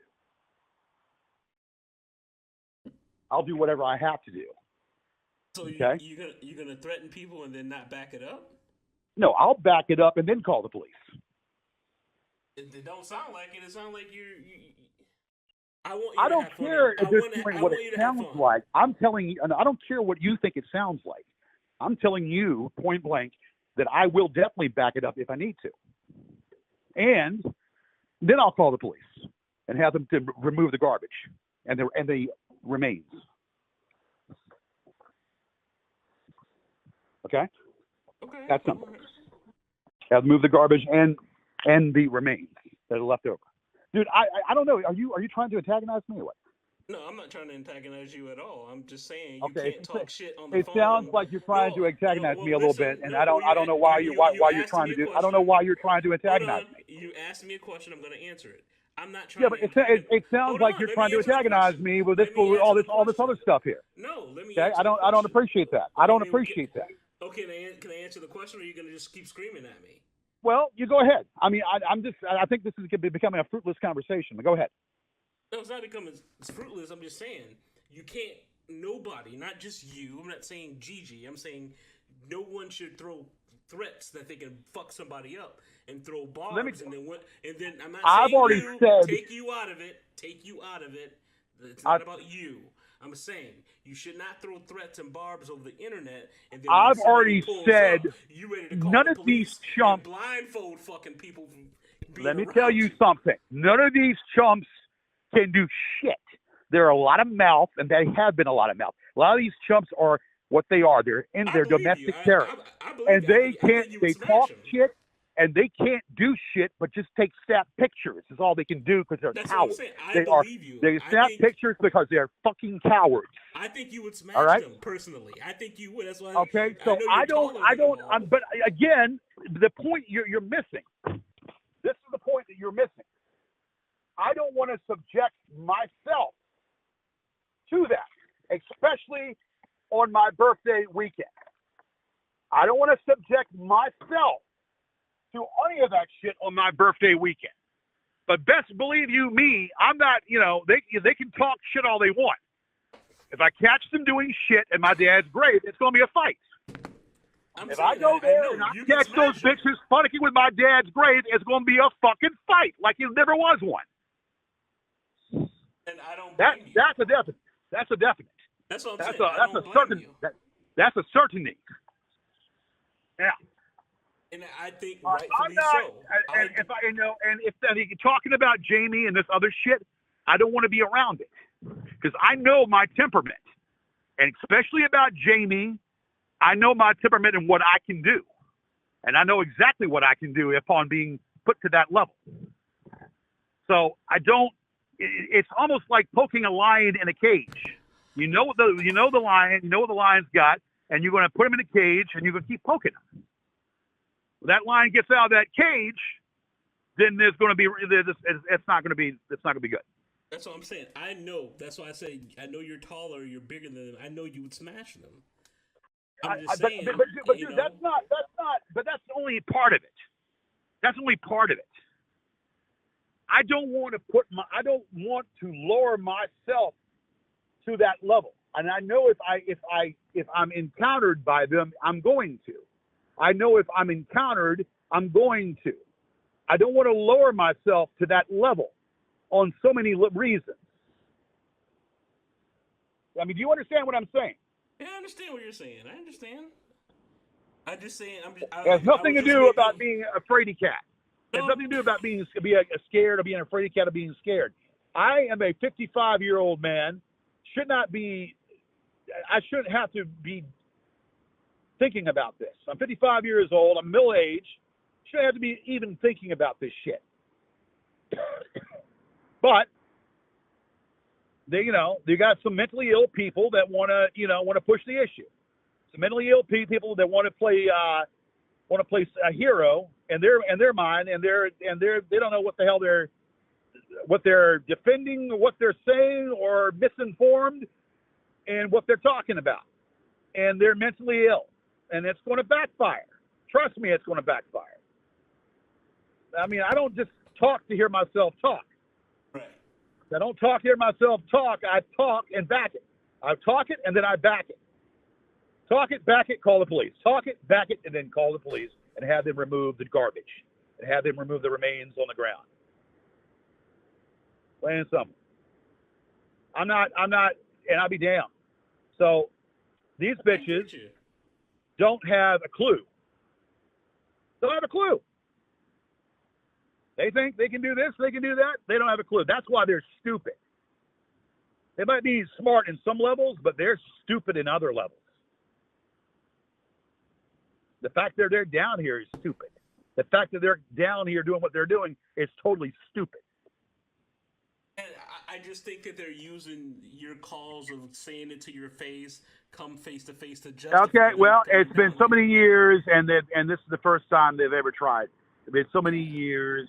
S1: do. I'll do whatever I have to do.
S2: So
S1: okay?
S2: you're gonna threaten people and then not back it up?
S1: No, I'll back it up and then call the police.
S2: It don't sound like it. It sounds like you
S1: I don't care at this point what it sounds like. I'm telling you, and I don't care what you think it sounds like. I'm telling you point blank that I will definitely back it up if I need to. And then I'll call the police and have them to remove the garbage and the remains. Okay?
S2: Okay.
S1: That's simple. Have them move the garbage and the remains that are left over. Dude, I don't know. Are you trying to antagonize me or what?
S2: No, I'm not trying to antagonize you at all. I'm just saying you can't talk shit on the phone.
S1: It sounds like you're trying to antagonize me a little bit, and I don't know why you're trying to do. I don't know why you're trying to antagonize me.
S2: You asked me a question. I'm going to answer it. I'm not trying.
S1: Yeah, but it sounds like you're trying to antagonize me with all this other stuff here.
S2: No, let me.
S1: Okay, I don't appreciate that. I don't appreciate that.
S2: Okay, can I answer the question, or are you going to just keep screaming at me?
S1: Well, you go ahead. I mean, I think this is becoming a fruitless conversation. But go ahead.
S2: No, it's not becoming fruitless. I'm just saying you can't. Nobody, not just you. I'm not saying Gigi. I'm saying no one should throw threats that they can fuck somebody up and throw barbs and then I'm not
S1: I've
S2: saying
S1: already said
S2: take you out of it. It's not about you. I'm saying you should not throw threats and barbs over the internet. And then
S1: I've already said
S2: you ready to call
S1: none
S2: the
S1: of these chumps
S2: blindfold fucking people.
S1: Let me tell you something. None of these chumps can do shit. There are a lot of mouth, and they have been a lot of mouth. A lot of these chumps are what they are. They're domestic terrorists, and they talk shit, and they can't do shit but just take snap pictures. Is all they can do because they're cowards. They snap pictures because they're fucking cowards.
S2: I think you would smash them personally. I think you would. That's why.
S1: Okay, so I don't. But again, the point you're missing. This is the point that you're missing. I don't want to subject myself to that, especially on my birthday weekend. I don't want to subject myself to any of that shit on my birthday weekend. But best believe me, I'm not, they can talk shit all they want. If I catch them doing shit at my dad's grave, it's going to be a fight. If I go there and I catch those bitches fucking with my dad's grave, it's going to be a fucking fight like it never was one.
S2: And I don't.
S1: That's a definite. That's a definite.
S2: That's what I'm saying.
S1: That's a certainty. That's a certainty. Yeah.
S2: And I think
S1: I'm
S2: rightfully
S1: not,
S2: so.
S1: and if I, and if you're talking about Jamie and this other shit, I don't want to be around it because I know my temperament, and especially about Jamie, I know my temperament and what I can do, and I know exactly what I can do upon being put to that level. So I don't. It's almost like poking a lion in a cage. You know the lion. You know what the lion's got, and you're going to put him in a cage, and you're going to keep poking him. When that lion gets out of that cage, then there's going to be it's not going to be good.
S2: That's what I'm saying. I know. That's why I say I know you're taller. You're bigger than them. I know you would smash them. I'm just saying.
S1: But dude, that's not. But that's only part of it. That's only part of it. I don't want to lower myself to that level. And I know if I'm encountered by them, I'm going to. I know if I'm encountered, I'm going to. I don't want to lower myself to that level on so many reasons. I mean, do you understand what I'm saying?
S2: Yeah, I understand what you're saying. I understand. I'm just saying.
S1: It has nothing to do about being a fraidy cat. It has
S2: No.
S1: nothing to do about being scared or being a fraidy cat or being scared. I am a 55-year-old man. I shouldn't have to be thinking about this. I'm 55 years old. I'm middle age. Shouldn't have to be even thinking about this shit. But they got some mentally ill people that want to push the issue. Some mentally ill people that want to play a hero in their mind, and they don't know what the hell they're defending, what they're saying, or misinformed, and what they're talking about, and they're mentally ill, and it's going to backfire. Trust me, it's going to backfire. I mean, I don't just talk to hear myself talk.
S2: Right.
S1: I don't talk to hear myself talk. I talk and back it. I talk it and then I back it. Talk it, back it, call the police. Talk it, back it, and then call the police and have them remove the garbage and have them remove the remains on the ground. Plain and simple. I'm not, and I'll be damned. So these bitches don't have a clue. Don't have a clue. They think they can do this, they can do that. They don't have a clue. That's why they're stupid. They might be smart in some levels, but they're stupid in other levels. The fact that they're down here is stupid. The fact that they're down here doing what they're doing is totally stupid.
S2: And I just think that they're using your calls of saying it to your face, come face to face to justify.
S1: Okay, well, it's been so many years, and this is the first time they've ever tried. It's been so many years,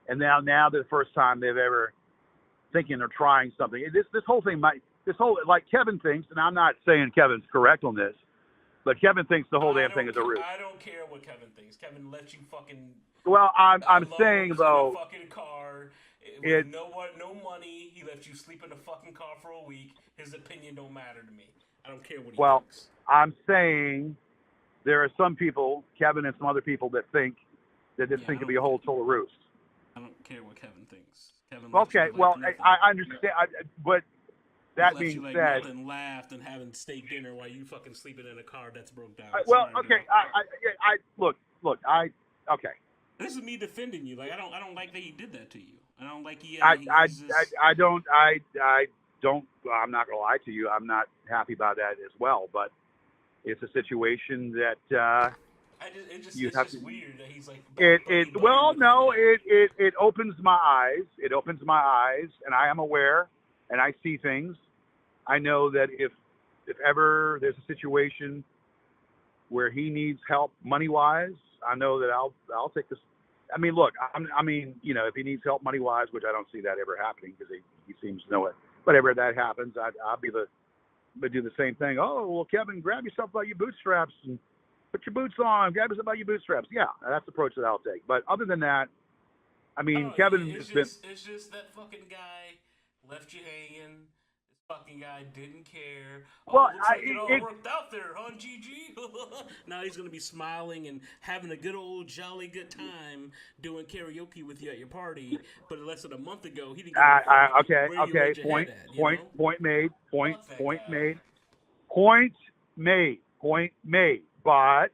S1: and now the first time they've ever thinking or trying something. This whole thing like Kevin thinks, and I'm not saying Kevin's correct on this, but Kevin thinks the whole damn thing is a ruse.
S2: I don't care what Kevin thinks. Kevin lets you fucking.
S1: Well, I'm saying though.
S2: In a fucking car with no money. He lets you sleep in a fucking car for a week. His opinion don't matter to me. I don't care what he thinks.
S1: Well, I'm saying there are some people, Kevin and some other people, that think that this thing could be a whole total ruse.
S2: I don't care what Kevin thinks.
S1: Okay, well, I understand, but that being said,
S2: nothing, laughed and having steak dinner while you fucking sleeping in a car that's broke down.
S1: Okay, okay.
S2: This is me defending you. Like I don't like that he did that to you. I don't like he.
S1: I don't. I'm not gonna lie to you. I'm not happy about that as well. But it's a situation that.
S2: It's just weird that he's like.
S1: It opens my eyes. It opens my eyes, and I am aware, and I see things. I know that if ever there's a situation where he needs help money wise, I know that I'll take this. I mean, look, if he needs help money wise, which I don't see that ever happening because he seems to know it. Whatever that happens, I'll do the same thing. Oh well, Kevin, grab yourself by your bootstraps and put your boots on. Grab yourself by your bootstraps. Yeah, that's the approach that I'll take. But other than that, I mean, Kevin
S2: it's just that fucking guy left you hanging. This fucking guy didn't care.
S1: Well,
S2: looks like it all worked out there, huh, GG? Now he's gonna be smiling and having a good old jolly good time doing karaoke with you at your party. But less than a month ago, he didn't.
S1: Okay. Point made. Point made. But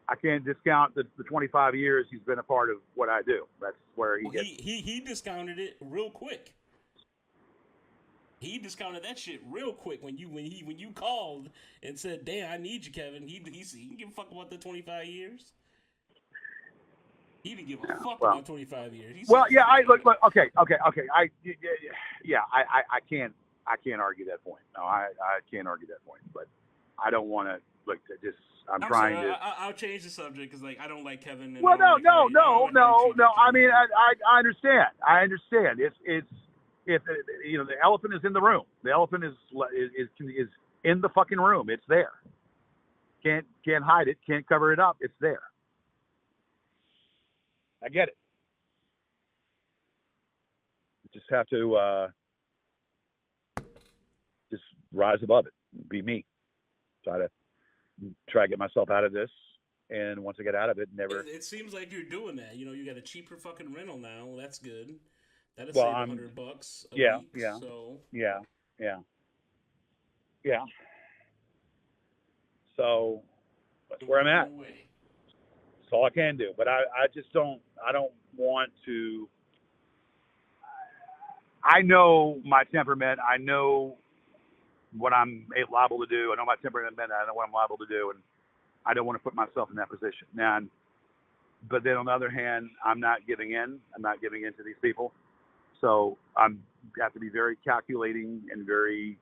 S1: I can't discount the 25 years he's been a part of what I do. That's where he
S2: Well,
S1: gets.
S2: he discounted it real quick. He discounted that shit real quick when you called and said, "Damn, I need you, Kevin." He didn't give a fuck about the 25 years. He didn't give a fuck
S1: Well,
S2: about 25 years. He
S1: well,
S2: said,
S1: yeah.
S2: "Fuck
S1: I
S2: it."
S1: look. Okay. I can't argue that point. No, I can't argue that point. But I don't want to look. Just I'm
S2: I'm
S1: trying
S2: sorry.
S1: to.
S2: I'll change the subject because like I don't like Kevin and
S1: Well, no, no,
S2: I don't
S1: no,
S2: like how you
S1: no,
S2: treat
S1: no.
S2: that
S1: I
S2: kid.
S1: mean, I understand. I understand. It's if you know the elephant is in the room. The elephant is in the fucking room. It's there. Can't hide it. Can't cover it up. It's there. I get it. You just have to just rise above it. Be me. Try to get myself out of this. And once I get out of it, never.
S2: It seems like you're doing that. You know, you got a cheaper fucking rental now. Well, that's good. That'll
S1: Well,
S2: save
S1: I'm.
S2: $100 a
S1: Yeah,
S2: week.
S1: yeah,
S2: So
S1: yeah, yeah, yeah. So that's where I'm at.
S2: away.
S1: That's all I can do. But I just don't. I don't want to. I know my temperament. I know what I'm liable to do. I know my temperament. I know what I'm liable to do, and I don't want to put myself in that position. And but then on the other hand, I'm not giving in. I'm not giving in to these people. So I'm have to be very calculating and very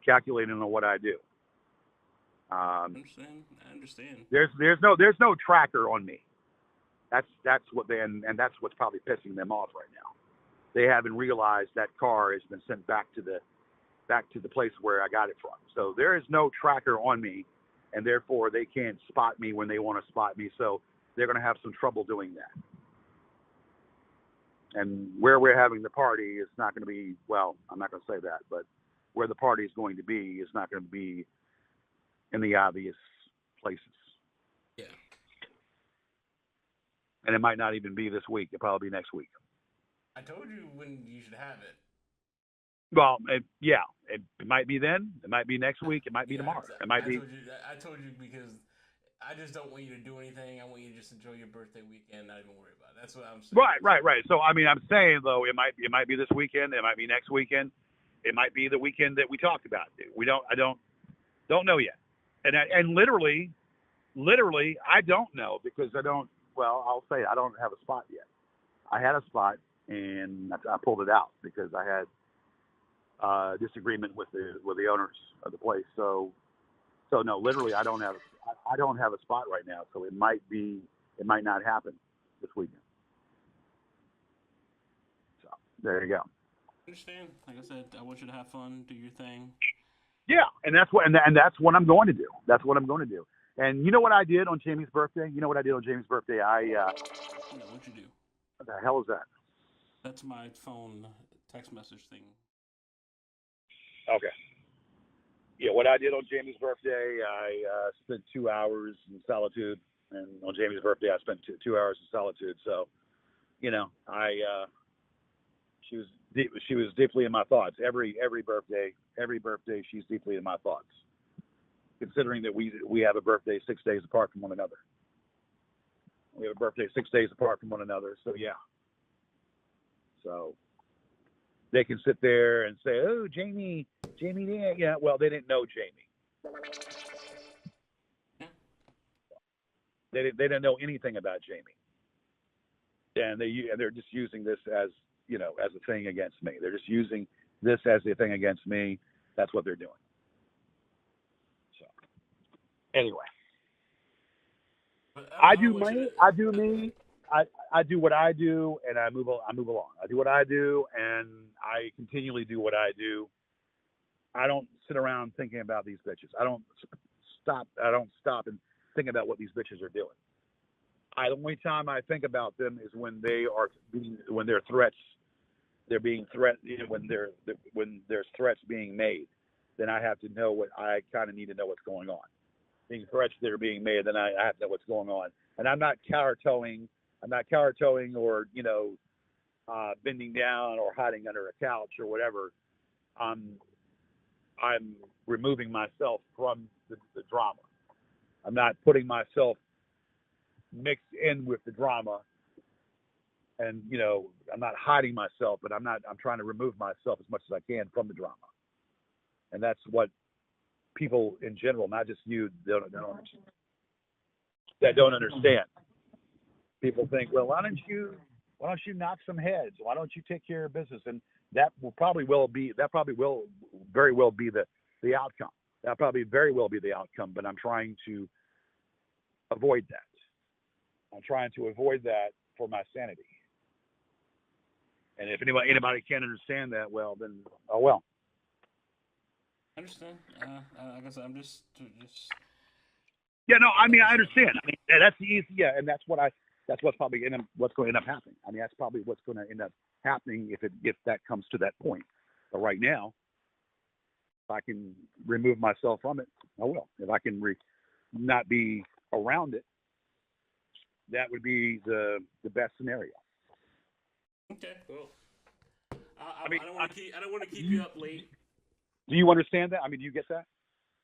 S1: calculating on what I do.
S2: I understand.
S1: There's no tracker on me. That's what they and that's what's probably pissing them off right now. They haven't realized that car has been sent back to the place where I got it from. So there is no tracker on me, and therefore they can't spot me when they want to spot me. So they're going to have some trouble doing that. And where we're having the party is not going to be, well, I'm not going to say that, but where the party is going to be is not going to be in the obvious places.
S2: Yeah.
S1: And it might not even be this week. It'll probably be next week.
S2: I told you when you should have it.
S1: Well, it might be then. It might be next week. It might be tomorrow. It might be.
S2: I told you because I just don't want you to do anything. I want you to just enjoy your birthday weekend, not even worry about it. That's what I'm saying.
S1: Right. So I mean, I'm saying though, it might be this weekend. It might be next weekend. It might be the weekend that we talked about. I don't know yet. And literally, I don't know because I don't. Well, I'll say I don't have a spot yet. I had a spot and I pulled it out because I had disagreement with the owners of the place. So no, literally, I don't have a spot right now. So it might not happen this weekend. So there you go.
S2: I understand. Like I said, I want you to have fun, do your thing.
S1: Yeah, and that's what I'm going to do. That's what I'm going to do. And you know what I did on Jamie's birthday?
S2: What'd you do?
S1: What the hell is that?
S2: That's my phone text message thing.
S1: Okay. Yeah, what I did on Jamie's birthday, I spent 2 hours in solitude, and on Jamie's birthday, I spent 2 hours in solitude. So, you know, she was deeply in my thoughts. Every birthday, she's deeply in my thoughts. Considering that we have a birthday 6 days apart from one another. We have a birthday 6 days apart from one another. So yeah. So they can sit there and say, "Oh, Jamie, yeah." Well, they didn't know Jamie. They didn't know anything about Jamie, and they're just using this as as a thing against me. They're just using this as a thing against me. That's what they're doing. So anyway, I do me. I do me. I do what I do, and I move along. I do what I do, and I continually do what I do. I don't sit around thinking about these bitches. I don't stop and think about what these bitches are doing. The only time I think about them is when they're threats. They're being when there's threats being made. Then I have to know I kind of need to know what's going on. Being threats that are being made, then I have to know what's going on. And I'm not countertowing or bending down or hiding under a couch or whatever. I'm removing myself from the drama. I'm not putting myself mixed in with the drama. And I'm not hiding myself, but I'm trying to remove myself as much as I can from the drama. And that's what people in general, not just you, that don't understand. People think, well, why don't you knock some heads? Why don't you take care of business? And that will very well be the outcome. That probably very well be the outcome. But I'm trying to avoid that. I'm trying to avoid that for my sanity. And if anybody can't understand that, well, then oh well.
S2: I understand. Like I said, I'm just.
S1: Yeah, no, I mean I understand. I mean that's the easy. Yeah, and that's what's probably what's going to end up happening. I mean that's probably what's going to end up happening if that comes to that point. But right now, if I can remove myself from it, I will. If I can not be around it, that would be the best scenario.
S2: Okay, well, I don't want to keep you up late.
S1: Do you understand that? I mean, do you get that?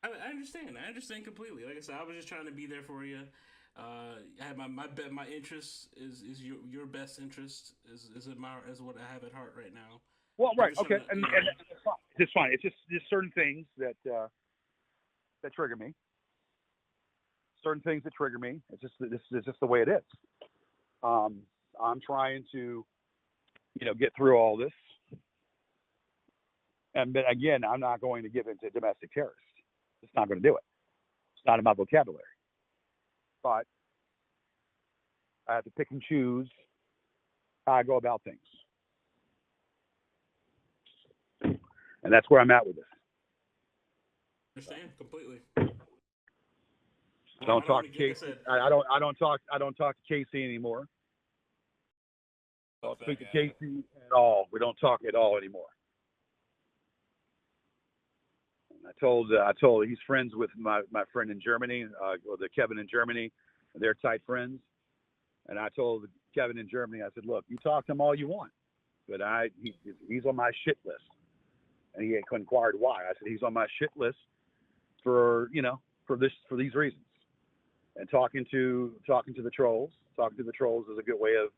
S2: I understand. I understand completely. Like I said, I was just trying to be there for you. I had my interest is your best interest is what I have at heart right now.
S1: Well, right, okay, and it's fine. It's just certain things that trigger me. Certain things that trigger me. It's just the way it is. I'm trying to, get through all this. But again, I'm not going to give in to domestic terrorists. It's not going to do it. It's not in my vocabulary. But I have to pick and choose how I go about things. And that's where I'm at with this.
S2: Understand completely.
S1: I don't talk to Casey. I don't talk to Casey anymore. I don't speak to Casey at all. We don't talk at all anymore. I told he's friends with my friend in Germany, the Kevin in Germany. They're tight friends. And I told Kevin in Germany, I said, look, you talk to him all you want, but he's on my shit list. And he inquired why. I said he's on my shit list for these reasons. And talking to the trolls is a good way of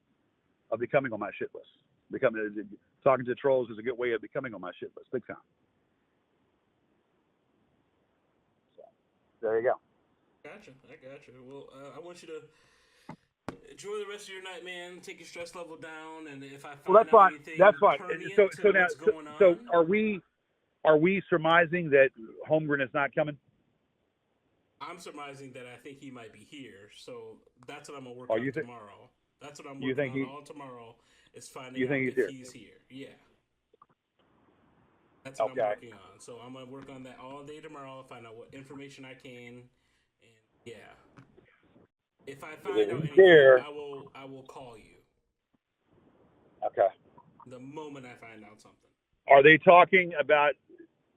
S1: becoming on my shit list. Talking to the trolls is a good way of becoming on my shit list, big time. There you go.
S2: Gotcha. I gotcha. Well, I want you to enjoy the rest of your night, man. Take your stress level down, and if I find out anything pertinent to what's going on.
S1: So are we surmising that Holmgren is not coming?
S2: I'm surmising that I think he might be here, so that's what I'm gonna work on tomorrow. That's what I'm working on all tomorrow. Is finding out if he's here. Yeah. That's what I'm working on. So I'm going to work on that all day tomorrow, find out what information I can. And yeah. If I find out anything, I will call you.
S1: Okay.
S2: The moment I find out something.
S1: Are they talking about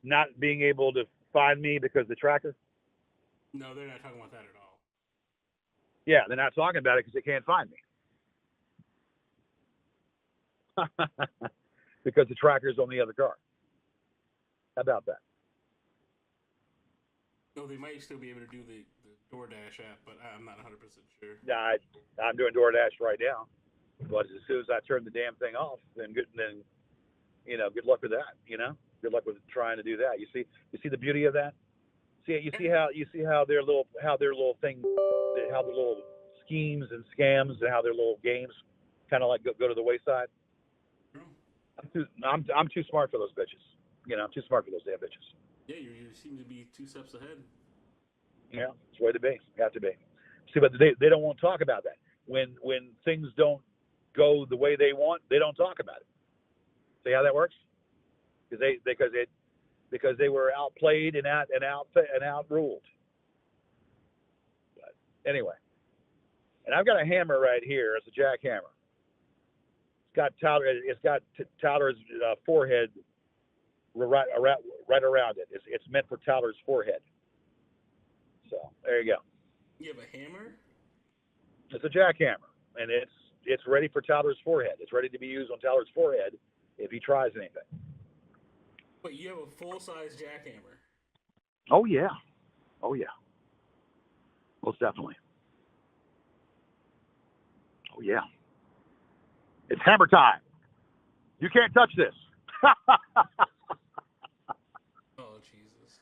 S1: not being able to find me because of the tracker?
S2: No, they're not talking about that at all.
S1: Yeah, they're not talking about it because they can't find me. Because the tracker's on the other car. How about that?
S2: No, they might still be able to do the DoorDash app, but I'm not 100% sure.
S1: Yeah, I'm doing DoorDash right now. But as soon as I turn the damn thing off, then good luck with that. Good luck with trying to do that. You see the beauty of that. You see how their little thing, how their little schemes and scams and how their little games kind of like go to the wayside. I'm too smart for those bitches. I'm too smart for those damn bitches.
S2: Yeah, you seem to be 2 steps ahead.
S1: Yeah, it's the way to be. You have to be. See, but they don't want to talk about that. When things don't go the way they want, they don't talk about it. See how that works? Because they were outplayed and outruled. But anyway, and I've got a hammer right here. It's a jackhammer. It's got Tyler's forehead right around it. It's meant for Tyler's forehead. So there you go.
S2: You have a hammer?
S1: It's a jackhammer, and it's ready for Tyler's forehead. It's ready to be used on Tyler's forehead if he tries anything.
S2: But you have a full-size jackhammer.
S1: Oh yeah, most definitely. Oh yeah, it's hammer time. You can't touch this.
S2: Oh Jesus!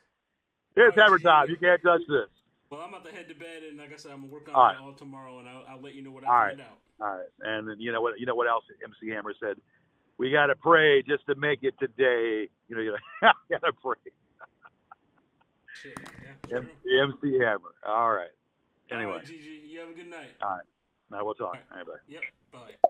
S1: It's
S2: All right,
S1: hammer
S2: GG.
S1: time. You can't touch this.
S2: Well, I'm about to head to bed, and like I said, I'm gonna work on
S1: All
S2: that
S1: right.
S2: all tomorrow, and I'll let you know what I
S1: All right.
S2: find out.
S1: All right. And then you know what? You know what else? MC Hammer said, "We got to pray just to make it today." You got to pray.
S2: Shit. Yeah. True.
S1: MC Hammer. All right.
S2: All
S1: Anyway.
S2: right, GG. You have a good night.
S1: All right. Now we'll talk.
S2: All right.
S1: All right. Bye.
S2: Yep. Bye.